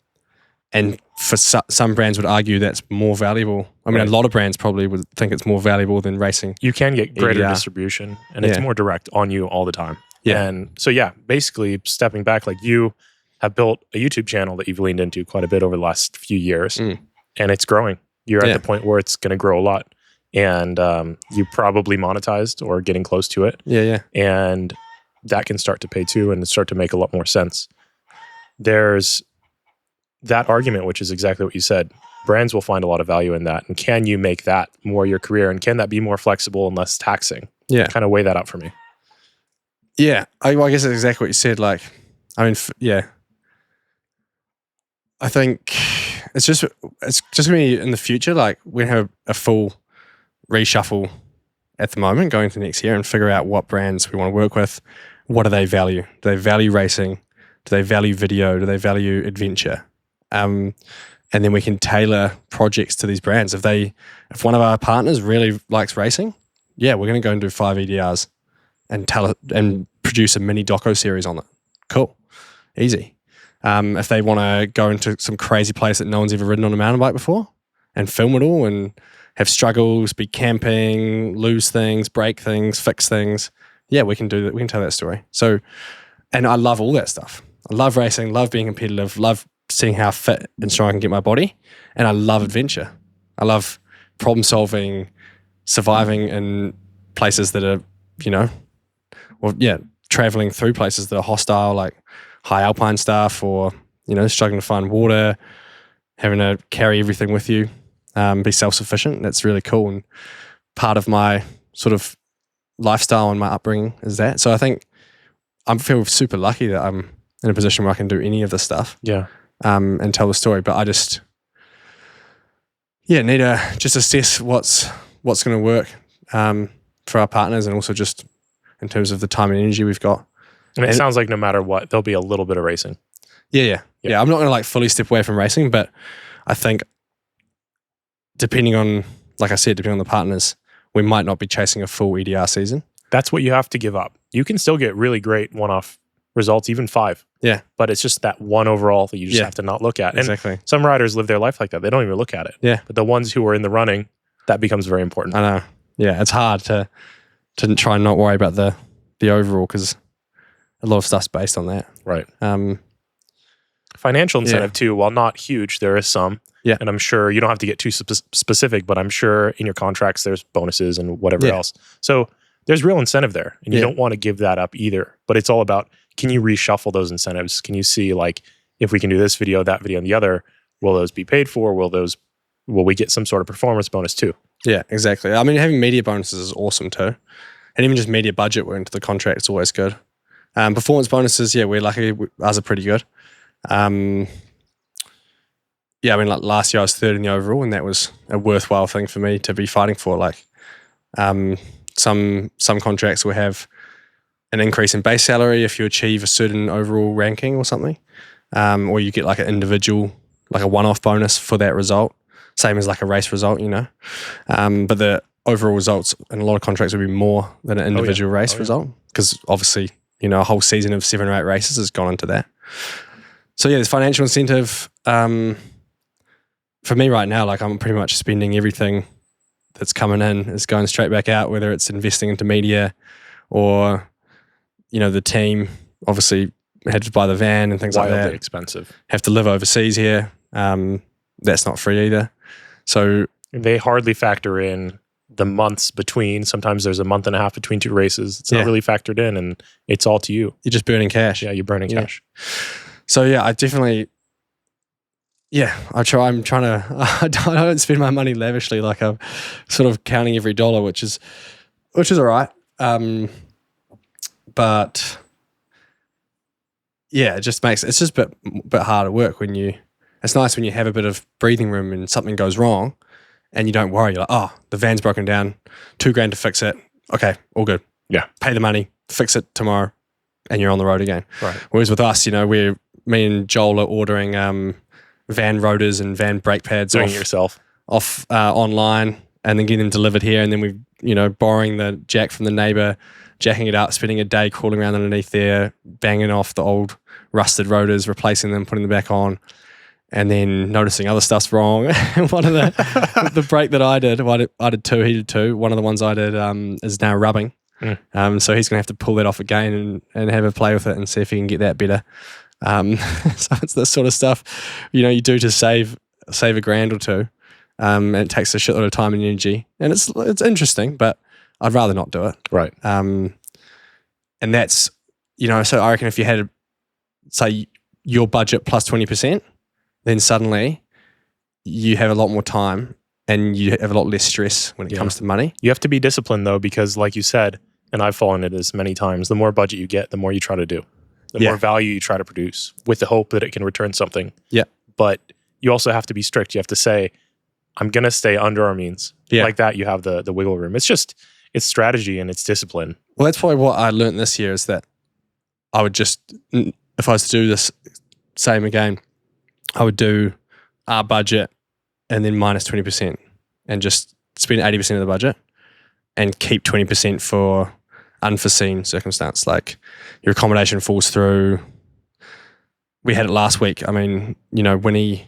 for some brands would argue that's more valuable. I mean, a lot of brands probably would think it's more valuable than racing. You can get greater distribution, and it's more direct on you all the time. Yeah. And so, yeah, basically stepping back, like you have built a YouTube channel that you've leaned into quite a bit over the last few years, and it's growing. You're at the point where it's going to grow a lot. And you probably monetized or getting close to it. Yeah. And that can start to pay too, and start to make a lot more sense. There's that argument, which is exactly what you said. Brands will find a lot of value in that. And can you make that more your career? And can that be more flexible and less taxing? Yeah. Kind of weigh that out for me. Yeah. I guess that's exactly what you said. Like, I mean, I think it's just going to be in the future. Like, we have a full reshuffle at the moment going into next year and figure out what brands we want to work with. What do they value? Do they value racing? Do they value video? Do they value adventure? And then we can tailor projects to these brands. If one of our partners really likes racing, yeah, we're going to go and do 5 EDRs and produce a mini doco series on it. Cool. Easy. If they want to go into some crazy place that no one's ever ridden on a mountain bike before and film it all and have struggles, be camping, lose things, break things, fix things. Yeah, we can do that. We can tell that story. So, and I love all that stuff. I love racing, love being competitive, love seeing how fit and strong I can get my body. And I love adventure. I love problem solving, surviving in places that are, traveling through places that are hostile, like high alpine stuff, or, struggling to find water, having to carry everything with you. Be self-sufficient. That's really cool. And part of my sort of lifestyle and my upbringing is that. So I think I feel super lucky that I'm in a position where I can do any of this stuff. Yeah. And tell the story. But I just, need to just assess what's going to work for our partners, and also just in terms of the time and energy we've got. And it sounds like no matter what, there'll be a little bit of racing. Yeah. I'm not going to like fully step away from racing, but I think depending on the partners, we might not be chasing a full EDR season. That's what you have to give up. You can still get really great one-off results, even 5. Yeah. But it's just that one overall that you just have to not look at. Exactly. And some riders live their life like that. They don't even look at it. Yeah. But the ones who are in the running, that becomes very important. I know. Yeah. It's hard to try and not worry about the overall, because a lot of stuff's based on that. Right. Financial incentive too, while not huge, there is some. Yeah. And I'm sure you don't have to get too specific, but I'm sure in your contracts there's bonuses and whatever else. So there's real incentive there, and you don't want to give that up either. But it's all about, can you reshuffle those incentives? Can you see, like, if we can do this video, that video, and the other, will those be paid for? Will we get some sort of performance bonus too? Yeah, exactly. I mean, having media bonuses is awesome too. And even just media budget into the contract is always good. Performance bonuses, we're lucky. Ours are pretty good. I mean, like last year I was 3rd in the overall, and that was a worthwhile thing for me to be fighting for. Like, some contracts will have an increase in base salary if you achieve a certain overall ranking or something, or you get like an individual, like a one-off bonus for that result, same as like a race result, but the overall results in a lot of contracts would be more than an individual race result, because obviously, a whole season of 7 or 8 races has gone into that. So there's financial incentive. For me right now, like, I'm pretty much spending everything that's coming in is going straight back out, whether it's investing into media or, the team obviously had to buy the van and things like that. Wildly expensive. Have to live overseas here. That's not free either. So they hardly factor in the months between. Sometimes there's a month and a half between 2 races. It's not really factored in, and it's all to you. You're just burning cash. Yeah, you're burning cash. So I definitely, Yeah, I'm trying to. I don't spend my money lavishly. Like I'm sort of counting every dollar, which is all right. But yeah, it's just a bit harder work when you. It's nice when you have a bit of breathing room and something goes wrong, and you don't worry. You're like, oh, the van's broken down, $2,000 to fix it. Okay, all good. Yeah, pay the money, fix it tomorrow, and you're on the road again. Right. Whereas with us, me and Joel are ordering van rotors and van brake pads doing it yourself off online, and then getting them delivered here, and then we borrowing the jack from the neighbor, jacking it up, spending a day crawling around underneath there, banging off the old rusted rotors, replacing them, putting them back on, and then noticing other stuff's wrong. One of the brake that I did two, he did two. One of the ones I did is now rubbing. So he's going to have to pull that off again and have a play with it and see if he can get that better. So it's this sort of stuff, you do to save $1,000 or $2,000. And it takes a shitload of time and energy, and it's interesting, but I'd rather not do it. Right. And that's, so I reckon if you had, say, your budget plus 20%, then suddenly you have a lot more time and you have a lot less stress when it comes to money. You have to be disciplined though, because like you said, and I've fallen into this many times, the more budget you get, the more you try to do. The more value you try to produce with the hope that it can return something. Yeah. But you also have to be strict. You have to say, I'm going to stay under our means. Yeah. Like that, you have the wiggle room. It's strategy and it's discipline. Well, that's probably what I learned this year, is that I would just, if I was to do this same again, I would do our budget and then minus 20% and just spend 80% of the budget and keep 20% for unforeseen circumstance. Like your accommodation falls through. We had it last week. I mean, Winnie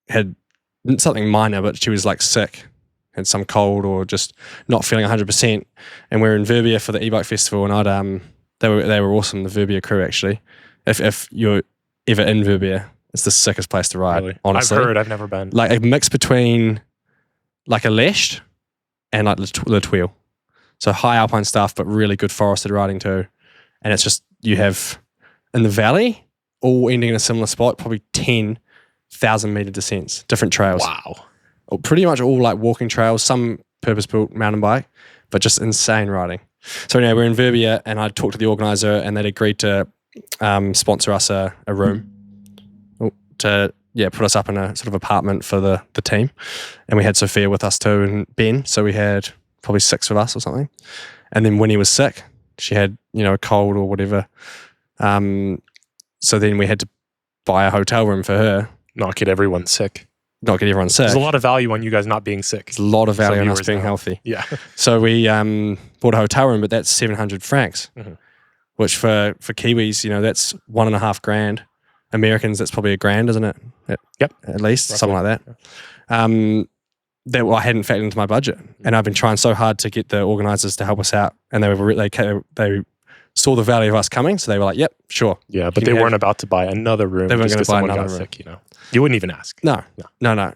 had something minor, but she was like sick, had some cold or just not feeling 100%. And we're in Verbia for the e-bike festival, and they were awesome, the Verbia crew actually. If you're ever in Verbia, it's the sickest place to ride, really? Honestly. I've heard, I've never been. Like a mix between like a Lesht and like the Tweel. So high alpine stuff, but really good forested riding too. And it's just, you have in the valley, all ending in a similar spot, probably 10,000 meter descents, different trails. Wow. Pretty much all like walking trails, some purpose-built mountain bike, but just insane riding. So anyway, we're in Verbia, and I talked to the organizer, and they'd agreed to sponsor us a room to put us up in a sort of apartment for the team. And we had Sophia with us too, and Ben. So we had probably 6 of us or something. And then Winnie was sick. She had, a cold or whatever. So then we had to buy a hotel room for her. Not get everyone sick. There's a lot of value on you guys not being sick. There's a lot of value on us being healthy. Yeah. So we bought a hotel room, but that's 700 francs, which for Kiwis, that's $1,500. Americans, that's probably $1,000, isn't it? Yep. At least, roughly. Something like that. Yeah. That I hadn't factored into my budget, and I've been trying so hard to get the organisers to help us out, and they saw the value of us coming, so they were like, "Yep, sure." Yeah, but they weren't about to buy another room. They weren't going to buy another room. Sick, You wouldn't even ask. No.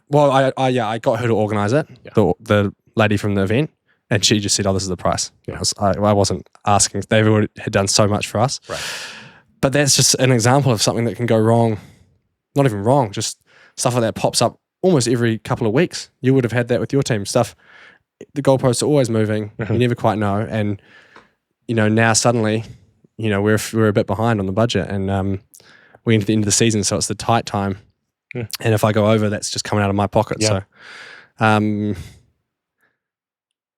Well, I got her to organise it, the lady from the event, and she just said, "Oh, this is the price." Yeah. I wasn't asking. They had done so much for us. Right. But that's just an example of something that can go wrong. Not even wrong, just stuff like that pops up almost every couple of weeks. You would have had that with your team. Stuff, the goalposts are always moving. You never quite know. And, now suddenly, we're a bit behind on the budget, and we're into the end of the season, so it's the tight time. And if I go over, that's just coming out of my pocket. Yeah. So,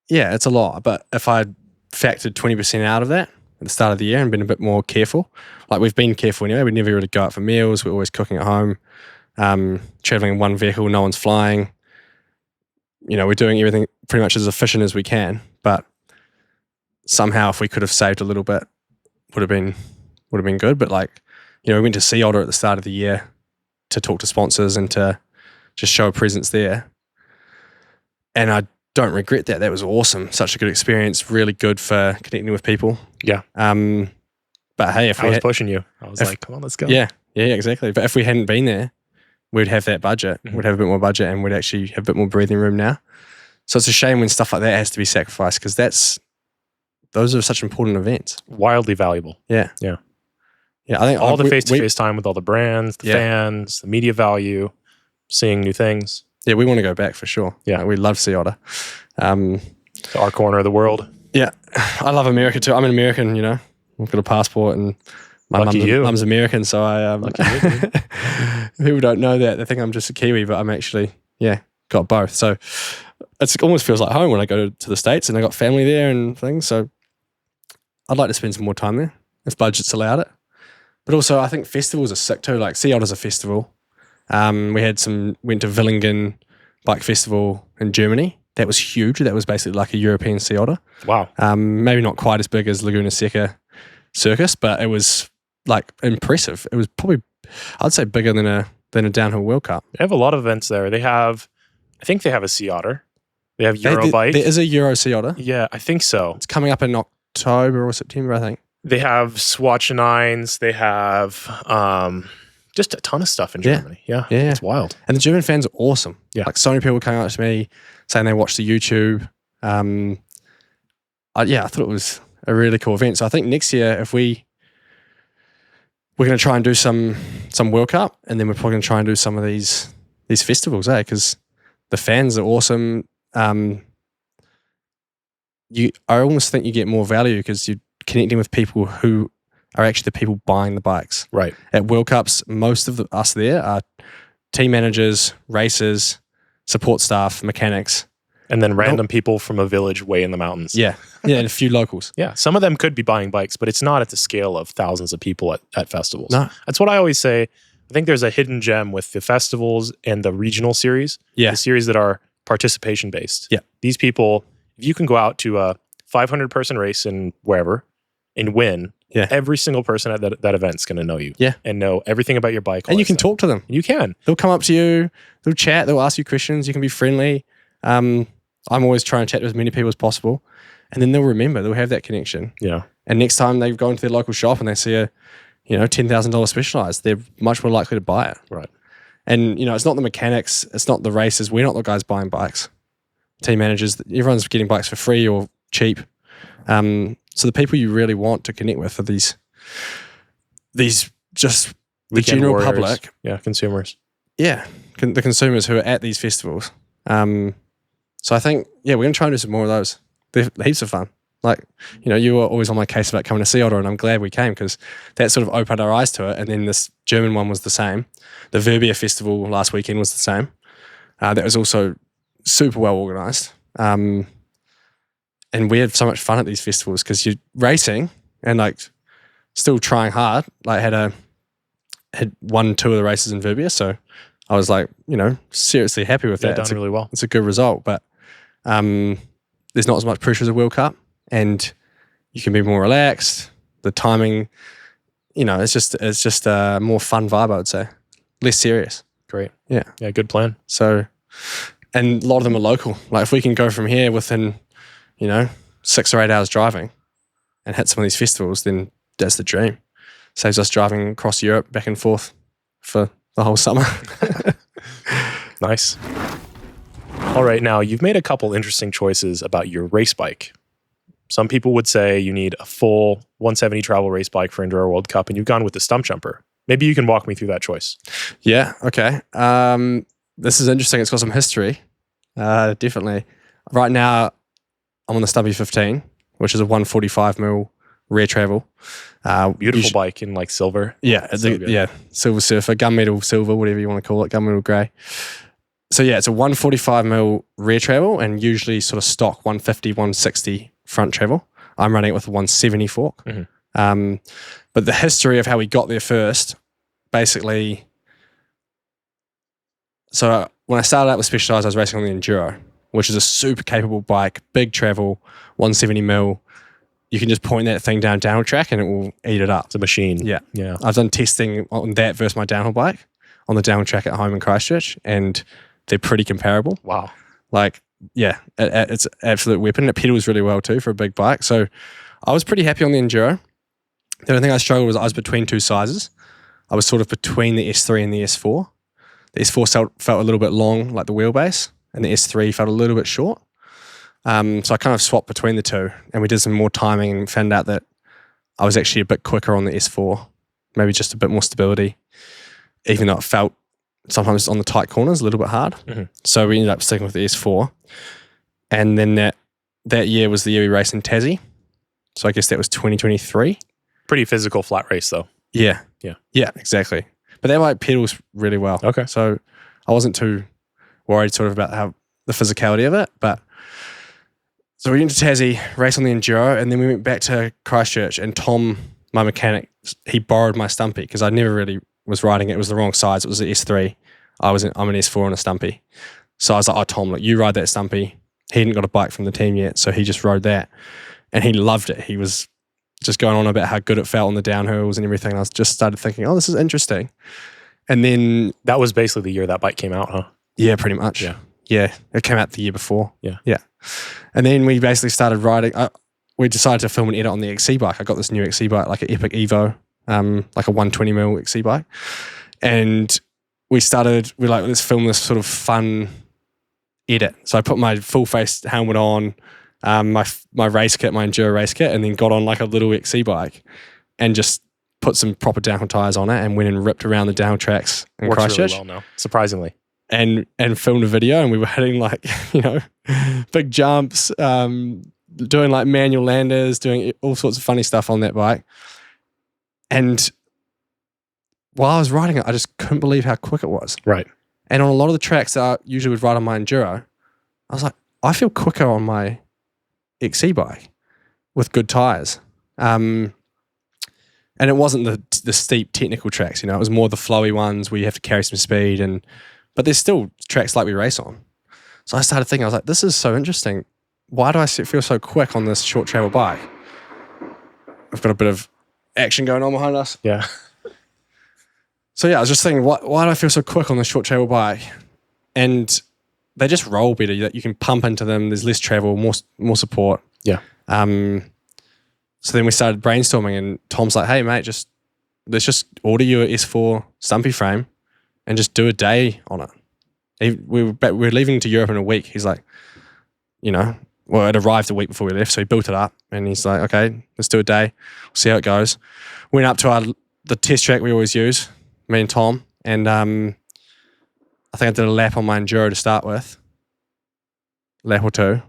it's a lot. But if I factored 20% out of that at the start of the year and been a bit more careful, like we've been careful anyway, we never really go out for meals. We're always cooking at home. Traveling in one vehicle, no one's flying. We're doing everything pretty much as efficient as we can, but somehow if we could have saved a little bit, would have been good. But we went to Sea Otter at the start of the year to talk to sponsors and to just show a presence there. And I don't regret that. That was awesome. Such a good experience, really good for connecting with people. Yeah. But hey, I was pushing you. I was like, come on, let's go. Yeah, exactly. But if we hadn't been there, we'd have that budget. We'd have a bit more budget, and we'd actually have a bit more breathing room now. So it's a shame when stuff like that has to be sacrificed, because those are such important events. Wildly valuable. Yeah. Yeah, I think all the face-to-face time with all the brands, the fans, the media value, seeing new things. Yeah, we want to go back for sure. Yeah. We love Sea Otter. To our corner of the world. Yeah, I love America too. I'm an American, you know. I've got a passport and my mum's American, so I Lucky you, dude. people don't know that. They think I'm just a Kiwi, but I'm actually, got both. So it almost feels like home when I go to the States, and I got family there and things. So I'd like to spend some more time there if budgets allowed it. But also, I think festivals are sick too. Like Sea Otter's a festival. We went to Villingen Bike Festival in Germany. That was huge. That was basically like a European Sea Otter. Wow. Maybe not quite as big as Laguna Seca Circus, but it was like impressive. It was probably, I'd say, bigger than a downhill World Cup. They have a lot of events there. I think they have a Sea Otter. They have Eurobike. There is a Euro Sea Otter. Yeah, I think so. It's coming up in October or September, I think. They have Swatchenines. They have just a ton of stuff in Germany. Yeah. It's wild. And the German fans are awesome. Yeah. Like so many people coming up to me saying they watched the YouTube. I thought it was a really cool event. So I think next year, if we're going to try and do some World Cup, and then we're probably going to try and do some of these festivals, because the fans are awesome. I almost think you get more value because you're connecting with people who are actually the people buying the bikes. Right. At World Cups, most of us there are team managers, racers, support staff, mechanics. And then random people from a village way in the mountains. Yeah, and a few locals. Yeah, some of them could be buying bikes, but it's not at the scale of thousands of people at festivals. No. That's what I always say. I think there's a hidden gem with the festivals and the regional series. Yeah. The series that are participation based. Yeah. These people, if you can go out to a 500-person race in wherever and win, every single person at that event's going to know you. Yeah. And know everything about your bike. And you can talk to them. You can. They'll come up to you, they'll chat, they'll ask you questions, you can be friendly. I'm always trying to chat to as many people as possible. And then they'll have that connection. Yeah. And next time they go into their local shop and they see a, $10,000 Specialized, they're much more likely to buy it. Right. And, it's not the mechanics, it's not the racers. We're not the guys buying bikes. Team managers, everyone's getting bikes for free or cheap. So the people you really want to connect with are these just the general warriors. public. Yeah, consumers. Yeah, the consumers who are at these festivals. So I think, we're going to try and do some more of those. They're heaps of fun. Like, you were always on my case about coming to Sea Otter, and I'm glad we came because that sort of opened our eyes to it. And then this German one was the same. The Verbia Festival last weekend was the same. That was also super well organised. And we had so much fun at these festivals because you're racing and like still trying hard. Like had won 2 of the races in Verbia, so I was like, seriously happy with that. Done really well. It's a good result, but there's not as much pressure as a World Cup, and you can be more relaxed. The timing, it's just a more fun vibe, I would say, less serious. Great. Yeah, good plan. So, and a lot of them are local. Like if we can go from here within 6 or 8 hours driving and hit some of these festivals, then that's the dream. Saves us driving across Europe back and forth for the whole summer. Nice. All right, now you've made a couple interesting choices about your race bike. Some people would say you need a full 170 travel race bike for Enduro World Cup, and you've gone with the stump jumper. Maybe you can walk me through that choice. Yeah, okay. This is interesting. It's got some history. Definitely. Right now, I'm on the Stubby 15, which is a 145mm rear travel. Beautiful bike in like silver. Yeah, silver surfer, gunmetal silver, whatever you want to call it, gunmetal grey. So yeah, it's a 145mm rear travel and usually sort of stock 150, 160 front travel. I'm running it with a 170 fork. Mm-hmm. But the history of how we got there first, basically, so when I started out with Specialized, I was racing on the Enduro, which is a super capable bike, big travel, 170mm. You can just point that thing down downhill track and it will eat it up. It's a machine. Yeah. Yeah. I've done testing on that versus my downhill bike on the downhill track at home in Christchurch, and they're pretty comparable. Wow. Like, yeah, it's an absolute weapon. It pedals really well too for a big bike. So I was pretty happy on the Enduro. The only thing I struggled was I was between 2 sizes. I was sort of between the S3 and the S4. The S4 felt a little bit long, like the wheelbase, and the S3 felt a little bit short. So I kind of swapped between the two, and we did some more timing and found out that I was actually a bit quicker on the S4 maybe just a bit more stability, even though it felt sometimes on the tight corners a little bit hard. So we ended up sticking with the S4. And then that year was the year we raced in Tassie. So I guess that was 2023. Pretty physical flat race though. Yeah, exactly. But that bike pedals really well. Okay. So I wasn't too worried sort of about how the physicality of it. But so we went to Tassie, raced on the Enduro, and then we went back to Christchurch, and Tom, my mechanic, he borrowed my Stumpy because I never really was riding it. It was the wrong size. It was the S3. I'm an S4 on a Stumpy. So I was like, oh, Tom, look, you ride that Stumpy. He hadn't got a bike from the team yet, so he just rode that. And he loved it. He was just going on about how good it felt on the downhills and everything. I just started thinking, oh, this is interesting. And then... That was basically the year that bike came out, huh? Yeah, pretty much. Yeah. It came out the year before. Yeah. And then we basically started riding. We decided to film and edit on the XC bike. I got this new XC bike, like an Epic Evo, like a 120mm XC bike. And let's film this sort of fun edit. So I put my full face helmet on, my race kit, my Enduro race kit, and then got on like a little XC bike and just put some proper downhill tires on it and went and ripped around the downhill tracks in Christchurch. Really well now, surprisingly. And filmed a video, and we were hitting like, big jumps, doing like manual landers, doing all sorts of funny stuff on that bike. And while I was riding it, I just couldn't believe how quick it was. Right. And on a lot of the tracks that I usually would ride on my Enduro, I was like, I feel quicker on my XC bike with good tires. And it wasn't the steep technical tracks, it was more the flowy ones where you have to carry some speed, but there's still tracks like we race on. So I started thinking, I was like, this is so interesting. Why do I feel so quick on this short travel bike? I've got a bit of action going on behind us. Yeah. So yeah, I was just thinking, why do I feel so quick on this short travel bike? And they just roll better. You can pump into them. There's less travel, more support. Yeah. So then we started brainstorming, and Tom's like, hey mate, let's just order you a S4 Stumpy frame and just do a day on it. We're leaving to Europe in a week. He's like, it arrived a week before we left, so he built it up, and he's like, okay, let's do a day. We'll see how it goes. Went up to the test track we always use, me and Tom, and I think I did a lap on my Enduro to start with, lap or two,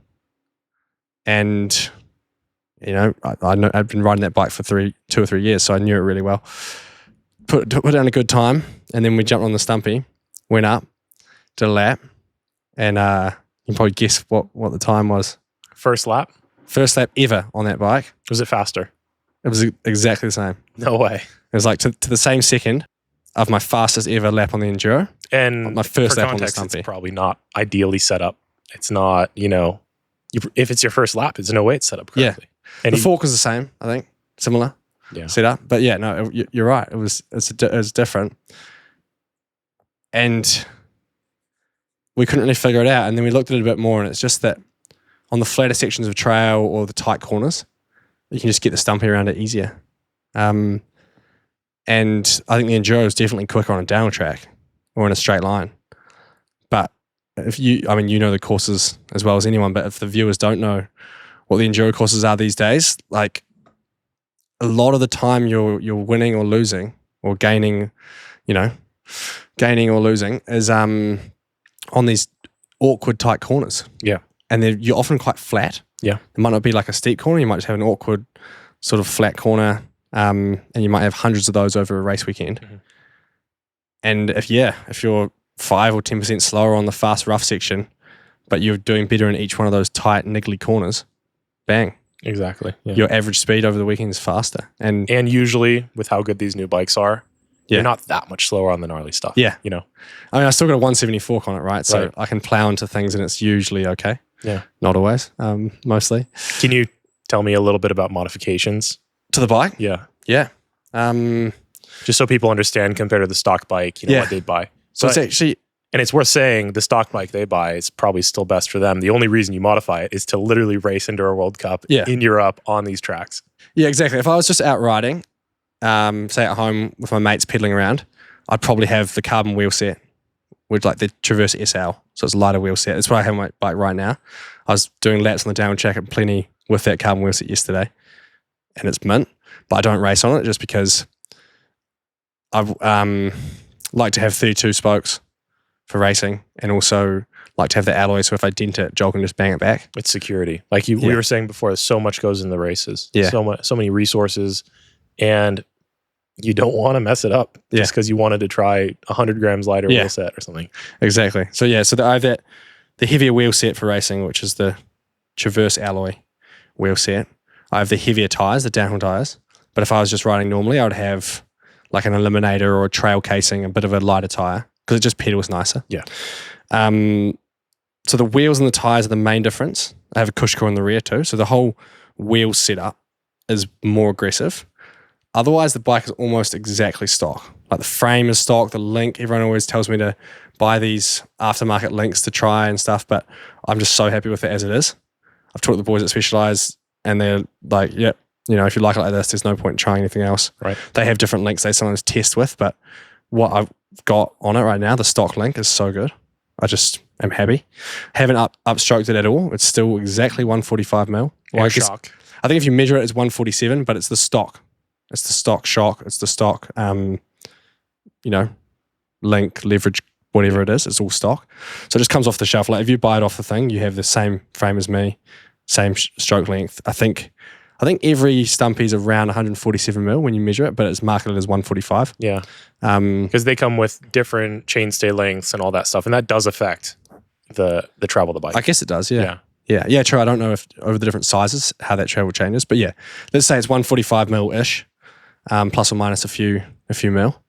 and I'd been riding that bike for 2 or 3 years, so I knew it really well. Put down a good time, and then we jumped on the Stumpy, went up, did a lap, and you can probably guess what the time was. First lap ever on that bike. Was it faster? It was exactly the same. No way. It was like to the same second of my fastest ever lap on the Enduro. And my first for lap context, on the Stumpy. It's probably not ideally set up. It's not, if it's your first lap, there's no way it's set up correctly. Yeah. And the fork was the same, I think, similar setup. But yeah, no, you're right. It was different, and we couldn't really figure it out. And then we looked at it a bit more, and it's just that on the flatter sections of trail or the tight corners, you can just get the Stumpy around it easier. And I think the Enduro is definitely quicker on a downhill track or in a straight line. But if the courses as well as anyone, but if the viewers don't know what the Enduro courses are these days, like a lot of the time you're winning or losing or gaining or losing is on these awkward tight corners. Yeah. And you're often quite flat. Yeah. It might not be like a steep corner. You might just have an awkward sort of flat corner, and you might have hundreds of those over a race weekend. Mm-hmm. And if you're 5 or 10% slower on the fast rough section, but you're doing better in each one of those tight niggly corners, bang. Exactly. Yeah. Your average speed over the weekend is faster. And usually with how good these new bikes are, you're not that much slower on the gnarly stuff. Yeah. I still got a 170 fork on it, right? So right. I can plow into things and it's usually okay. Yeah. Not always, mostly. Can you tell me a little bit about modifications? To the bike? Yeah. Yeah. Just so people understand compared to the stock bike, what they'd buy. So it's actually... And it's worth saying the stock bike they buy is probably still best for them. The only reason you modify it is to literally race Enduro World Cup in Europe on these tracks. Yeah, exactly. If I was just out riding, say at home with my mates pedaling around, I'd probably have the carbon wheel set with like the Traverse SL. So it's a lighter wheel set. That's what I have on my bike right now. I was doing laps on the downhill track at Plenty with that carbon wheel set yesterday, and it's mint. But I don't race on it just because I like to have 32 spokes for racing, and also like to have the alloy, so if I dent it, Joel can just bang it back. It's security. Like we were saying before, so much goes in the races. Yeah. So many resources, and you don't want to mess it up just because you wanted to try 100 grams lighter wheel set or something. Exactly. So I have the heavier wheel set for racing, which is the Traverse alloy wheel set. I have the heavier tires, the downhill tires. But if I was just riding normally, I would have like an eliminator or a trail casing, a bit of a lighter tire, because it just pedals nicer. Yeah. So the wheels and the tires are the main difference. I have a cush core in the rear too. So the whole wheel setup is more aggressive. Otherwise, the bike is almost exactly stock. Like the frame is stock, the link, everyone always tells me to buy these aftermarket links to try and stuff, but I'm just so happy with it as it is. I've talked to the boys at Specialized and they're like, yep, if you like it like this, there's no point in trying anything else. Right. They have different links they sometimes test with, but what I've got on it right now, the stock link is so good. I just am happy. Haven't upstroked it at all. It's still exactly 145 mil. Air shock. I think if you measure it, it's 147, but it's the stock. It's the stock shock. It's the stock, link, leverage, whatever it is. It's all stock. So it just comes off the shelf. Like if you buy it off the thing, you have the same frame as me, same stroke length. I think every Stumpy is around 147 mil when you measure it, but it's marketed as 145. Yeah. Because they come with different chainstay lengths and all that stuff, and that does affect the travel of the bike. I guess it does, yeah. Yeah, true. I don't know if over the different sizes how that travel changes, but yeah, let's say it's 145 mil-ish, plus or minus a few mil.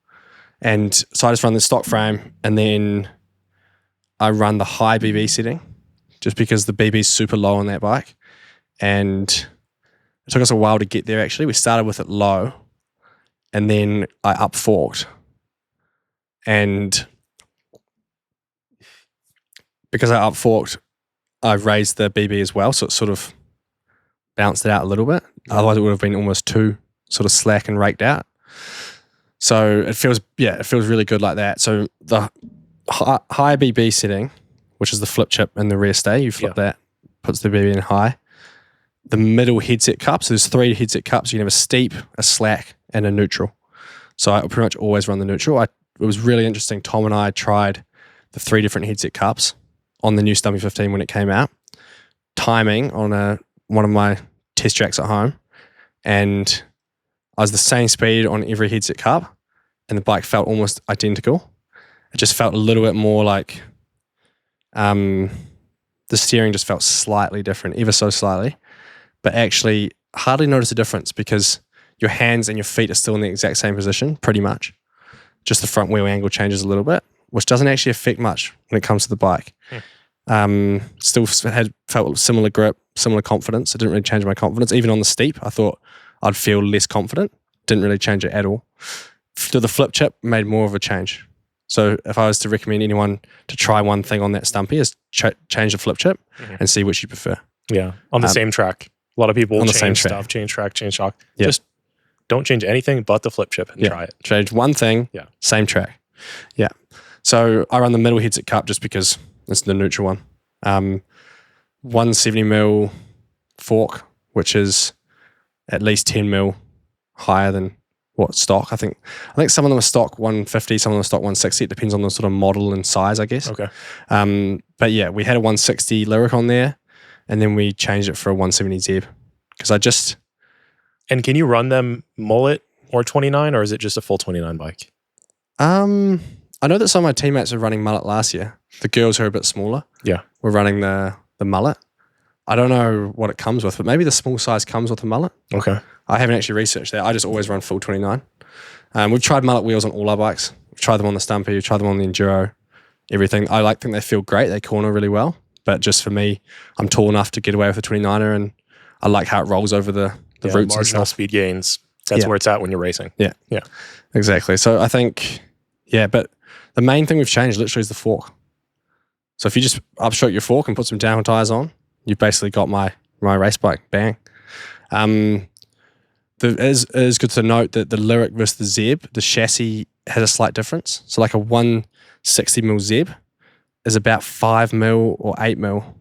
And so I just run the stock frame, and then I run the high BB setting, just because the BB is super low on that bike, and it took us a while to get there. Actually, we started with it low, and then I up forked, and because I up forked, I raised the BB as well, so it sort of bounced it out a little bit. Otherwise, it would have been almost too sort of slack and raked out. So it feels really good like that. So the high BB setting, which is the flip chip and the rear stay, you flip that, puts the BB in high. The middle headset cup, so there's 3 headset cups. You can have a steep, a slack, and a neutral. So I pretty much always run the neutral. It was really interesting. Tom and I tried the 3 different headset cups on the new Stumpy 15 when it came out, timing on one of my test tracks at home, and I was the same speed on every headset cup, and the bike felt almost identical. It just felt a little bit more like the steering just felt slightly different, ever so slightly, but actually hardly noticed a difference because your hands and your feet are still in the exact same position, pretty much. Just the front wheel angle changes a little bit, which doesn't actually affect much when it comes to the bike. Still felt similar grip, similar confidence. It didn't really change my confidence. Even on the steep, I thought I'd feel less confident. Didn't really change it at all. To the flip chip, made more of a change. So if I was to recommend anyone to try one thing on that Stumpy, is change the flip chip and see which you prefer. Yeah, on the same track. A lot of people change stuff, change track, change shock. Yeah. Just don't change anything but the flip chip and try it. Change one thing, same track. Yeah. So I run the middle headset cup just because it's the neutral one. 170 mil fork, which is at least 10 mil higher than what stock. I think some of them are stock 150, some of them are stock 160. It depends on the sort of model and size, I guess. Okay. But yeah, we had a 160 Lyric on there, and then we changed it for a 170 Zeb because And can you run them mullet or 29, or is it just a full 29 bike? I know that some of my teammates were running mullet last year. The girls who are a bit smaller, were running the mullet. I don't know what it comes with, but maybe the small size comes with the mullet. Okay. I haven't actually researched that. I just always run full 29. We've tried mullet wheels on all our bikes. We've tried them on the Stumpy, we've tried them on the Enduro, everything. I think they feel great. They corner really well. But just for me, I'm tall enough to get away with a 29er, and I like how it rolls over the roots and stuff. Speed gains. That's where it's at when you're racing. Yeah. Exactly. So I think, but the main thing we've changed literally is the fork. So if you just upstroke your fork and put some downhill tires on, you've basically got my race bike. Bang. It is good to note that the Lyric versus the Zeb, the chassis has a slight difference. So like a 160 mil Zeb is about 5 mil or 8 mil.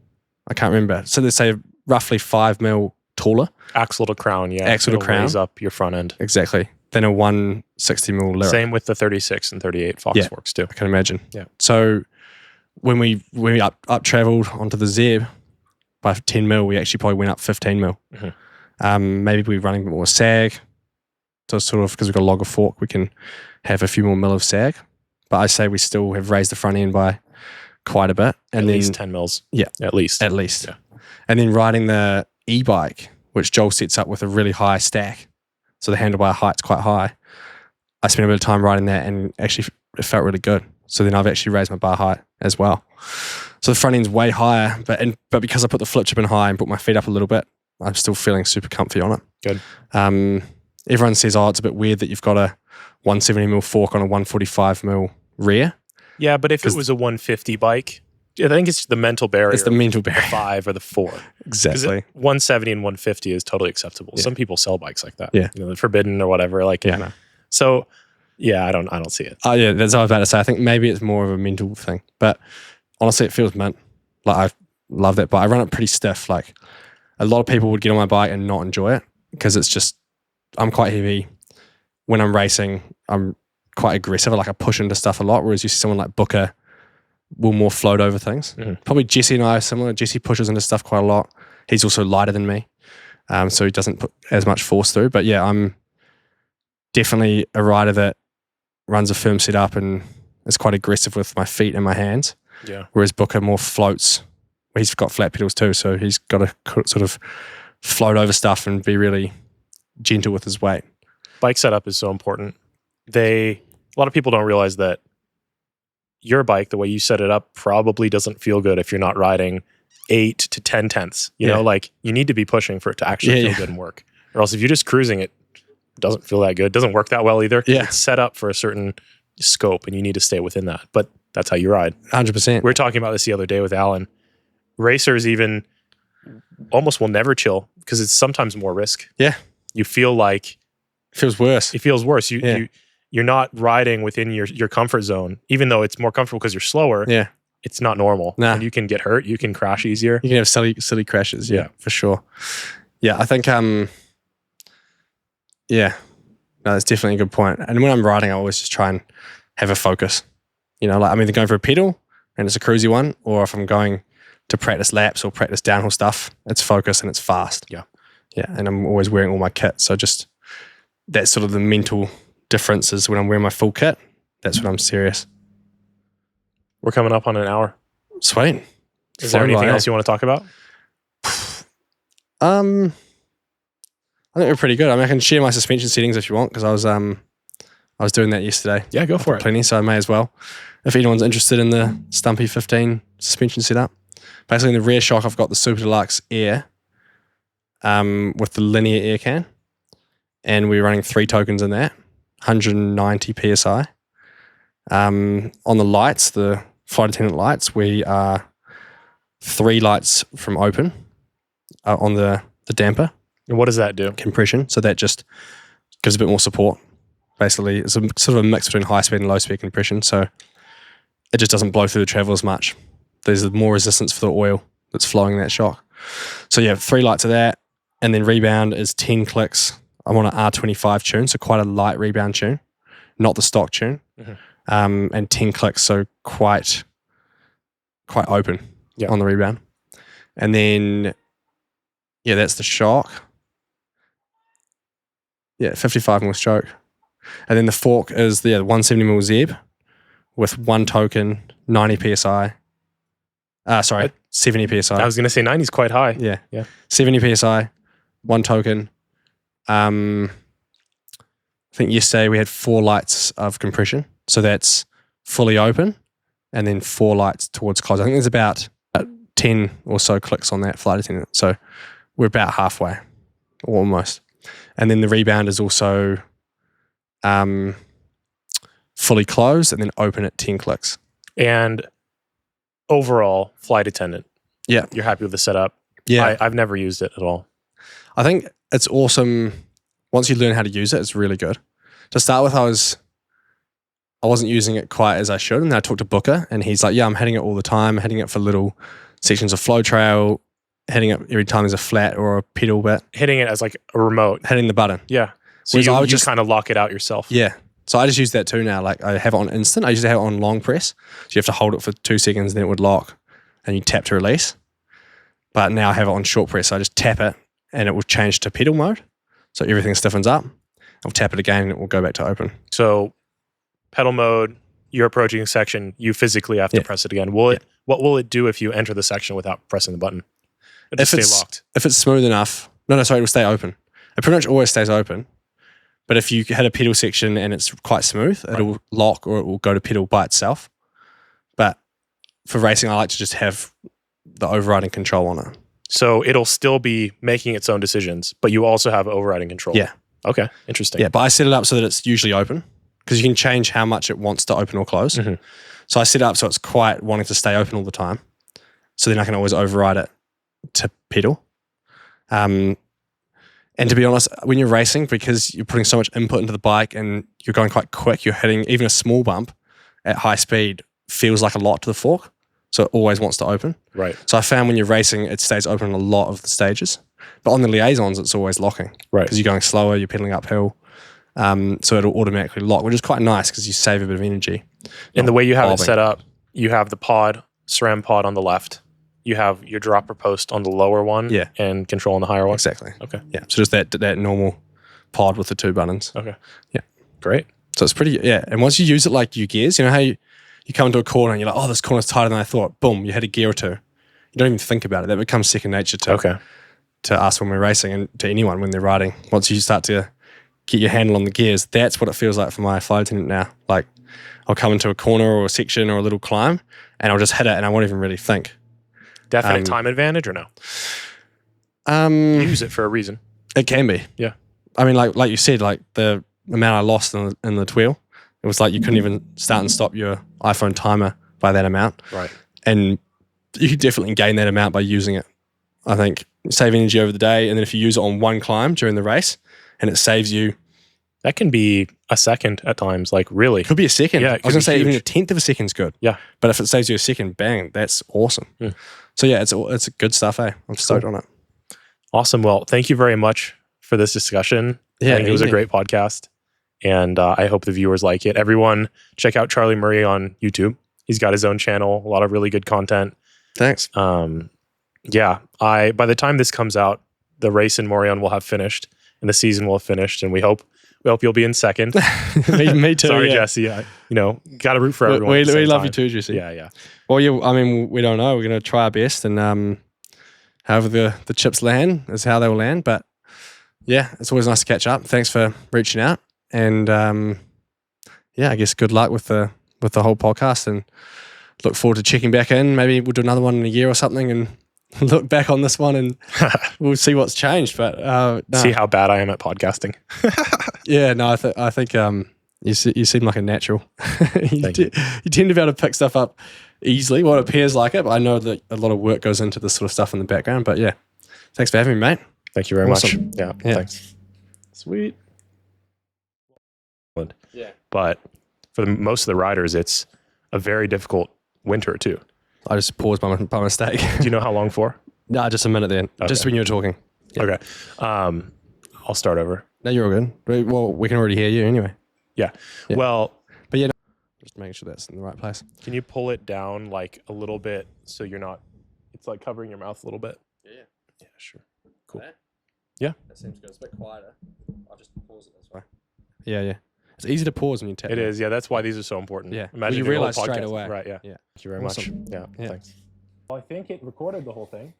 I can't remember. So let's say roughly 5 mil taller. Axle to crown, Axle to crown. Raise up your front end. Exactly. than a 160mm Lyric. Same with the 36 and 38 Fox forks too. I can imagine. Yeah. So when we up traveled onto the Zeb by 10mm, we actually probably went up 15mm. Maybe we're running a bit more sag. So sort of, because we've got a logger fork, we can have a few more mil of sag. But I say we still have raised the front end by quite a bit. And at least 10 mils. Yeah. At least. Yeah. And then riding the e-bike, which Joel sets up with a really high stack. So the handlebar height's quite high. I spent a bit of time riding that and actually it felt really good. So then I've actually raised my bar height as well. So the front end's way higher, but because I put the flip chip in high and put my feet up a little bit, I'm still feeling super comfy on it. Good. Everyone says, oh, it's a bit weird that you've got a 170mm fork on a 145mm rear. Yeah, but if it was a 150 bike, I think it's the mental barrier. It's the mental barrier. The 5 or the 4. Exactly. 170 and 150 is totally acceptable. Yeah. Some people sell bikes like that. Yeah. You know, forbidden or whatever. Like, yeah. No. So, yeah, I don't see it. Oh, yeah, that's what I was about to say. I think maybe it's more of a mental thing. But honestly, it feels mint. Like, I love that bike. I run it pretty stiff. Like, a lot of people would get on my bike and not enjoy it because it's just, I'm quite heavy. When I'm racing, I'm quite aggressive. I push into stuff a lot, whereas you see someone like Booker will more float over things. Probably Jesse and I are similar. Jesse pushes into stuff quite a lot. He's also lighter than me, so he doesn't put as much force through. But yeah, I'm definitely a rider that runs a firm setup and is quite aggressive with my feet and my hands. Yeah. Whereas Booker more floats. He's got flat pedals too, so he's got to sort of float over stuff and be really gentle with his weight. Bike setup is so important. A lot of people don't realize that your bike, the way you set it up, probably doesn't feel good if you're not riding 8 to 10 tenths. You know, like you need to be pushing for it to actually feel good and work. Or else if you're just cruising, it doesn't feel that good. It doesn't work that well either. Yeah. It's set up for a certain scope and you need to stay within that. But that's how you ride. 100%. We were talking about this the other day with Alan. Racers even almost will never chill because it's sometimes more risk. Yeah. You feel like it feels worse. It feels worse. You're not riding within your comfort zone, even though it's more comfortable because you're slower. Yeah. It's not normal. Nah. And you can get hurt. You can crash easier. You can have silly crashes. Yeah, for sure. Yeah, I think, yeah, no, that's definitely a good point. And when I'm riding, I always just try and have a focus. You know, like I'm either going for a pedal and it's a cruisy one, or if I'm going to practice laps or practice downhill stuff, it's focus and it's fast. Yeah. Yeah. And I'm always wearing all my kit. So just that's sort of the mental difference is when I'm wearing my full kit, that's when I'm serious. We're coming up on an hour. Sweet. Is there anything else you want to talk about? I think we're pretty good. I mean, I can share my suspension settings if you want, because I was doing that yesterday. Yeah, go for it. Plenty, so I may as well. If anyone's interested in the Stumpy 15 suspension setup. Basically, in the rear shock, I've got the Super Deluxe Air with the linear air can. And we're running 3 tokens in that, 190 PSI. On the lights, the flight attendant lights, we are 3 lights from open on the damper. And what does that do? Compression. So that just gives a bit more support. Basically, it's a sort of a mix between high speed and low speed compression. So it just doesn't blow through the travel as much. There's more resistance for the oil that's flowing in that shock. So yeah, 3 lights of that. And then rebound is 10 clicks. I'm on an R25 tune, so quite a light rebound tune, not the stock tune. And 10 clicks, so quite open on the rebound. And then, yeah, that's the shock. Yeah, 55mm stroke. And then the fork is the 170mm Zeb with 1 token, 90 PSI. 70 PSI. I was going to say 90 is quite high. Yeah. 70 PSI, 1 token. I think yesterday we had 4 lights of compression. So that's fully open and then 4 lights towards close. I think there's about 10 or so clicks on that flight attendant. So we're about halfway, almost. And then the rebound is also fully closed and then open at 10 clicks. And overall, flight attendant. Yeah. You're happy with the setup? Yeah. I've never used it at all. I think it's awesome. Once you learn how to use it, it's really good. To start with, I wasn't using it quite as I should. And then I talked to Booker and he's like, yeah, I'm hitting it all the time, hitting it for little sections of flow trail, hitting it every time there's a flat or a pedal bit. Hitting it as like a remote. Hitting the button. Yeah. So Whereas I would you just kind of lock it out yourself. Yeah. So I just use that too now. Like I have it on instant. I used to have it on long press. So you have to hold it for 2 seconds, then it would lock and you tap to release. But now I have it on short press. So I just tap it and it will change to pedal mode. So everything stiffens up. I'll tap it again and it will go back to open. So pedal mode, you're approaching a section, you physically have to press it again. What will it do if you enter the section without pressing the button? It'll stay locked. If it's smooth enough. Sorry, it'll stay open. It pretty much always stays open. But if you had a pedal section and it's quite smooth, it'll lock or it will go to pedal by itself. But for racing, I like to just have the overriding control on it. So it'll still be making its own decisions, but you also have overriding control. Yeah. Okay, interesting. Yeah, but I set it up so that it's usually open because you can change how much it wants to open or close. Mm-hmm. So I set it up so it's quite wanting to stay open all the time. So then I can always override it to pedal. And to be honest, when you're racing, because you're putting so much input into the bike and you're going quite quick, you're hitting even a small bump at high speed feels like a lot to the fork. So it always wants to open. Right. So I found when you're racing, it stays open a lot of the stages. But on the liaisons, it's always locking. Right. Because you're going slower, you're pedaling uphill. So it'll automatically lock, which is quite nice because you save a bit of energy. And the way you have it set up, you have the pod, SRAM pod on the left. You have your dropper post on the lower one and control on the higher one? Exactly. Okay. Yeah. So just that normal pod with the 2 buttons. Okay. Yeah. Great. So it's pretty, and once you use it like your gears, you know how you come into a corner and you're like, oh, this corner's tighter than I thought. Boom, you hit a gear or 2. You don't even think about it. That becomes second nature to us when we're racing and to anyone when they're riding. Once you start to get your handle on the gears, that's what it feels like for my flight attendant now. Like I'll come into a corner or a section or a little climb and I'll just hit it and I won't even really think. Definite time advantage or no? Use it for a reason. It can be. Yeah. I mean, like you said, like the amount I lost in the twirl, it was like you couldn't even start and stop your iPhone timer by that amount. Right. And you could definitely gain that amount by using it. I think save energy over the day. And then if you use it on one climb during the race and it saves you. That can be a second at times, like really. It could be a second. Yeah, I was going to say even a 1/10 of a second's good. Yeah. But if it saves you a second, bang, that's awesome. Mm. So yeah, it's good stuff, eh? I'm stoked on it. Awesome. Well, thank you very much for this discussion. Yeah, I think it was a great podcast. And I hope the viewers like it. Everyone, check out Charlie Murray on YouTube. He's got his own channel, a lot of really good content. Thanks. Yeah, by the time this comes out, the race in Morion will have finished and the season will have finished. And we hope you'll be in second. me too. Sorry, Jesse. Got to root for everyone. We love you too, Jesse. Yeah. Well, I mean, we don't know. We're going to try our best, and however the chips land is how they will land. But yeah, it's always nice to catch up. Thanks for reaching out, and I guess good luck with the whole podcast, and look forward to checking back in. Maybe we'll do another one in a year or something, and look back on this one and we'll see what's changed. But no. See how bad I am at podcasting. Yeah, no, I think you seem like a natural. You tend to be able to pick stuff up easily. Well, it appears like it, but I know that a lot of work goes into this sort of stuff in the background. But yeah, thanks for having me, mate. Thank you very much. Yeah, thanks. Sweet. Yeah, but for most of the riders, it's a very difficult winter too. I just paused by mistake. Do you know how long for? No, just a minute then. Okay. Just when you were talking. Yeah. Okay. I'll start over. No, you're all good. Well, we can already hear you anyway. Yeah. Well, but yeah, no, just making sure that's in the right place. Can you pull it down like a little bit so you're not, it's like covering your mouth a little bit? Yeah. Yeah, sure. Cool. That? Yeah. That seems good. It's a bit quieter. I'll just pause it this way. Yeah. It's easy to pause when you tap. It is. Yeah, that's why these are so important. Yeah. Imagine you realize straight away. Right, yeah. Thank you very much. Yeah, thanks. Well, I think it recorded the whole thing.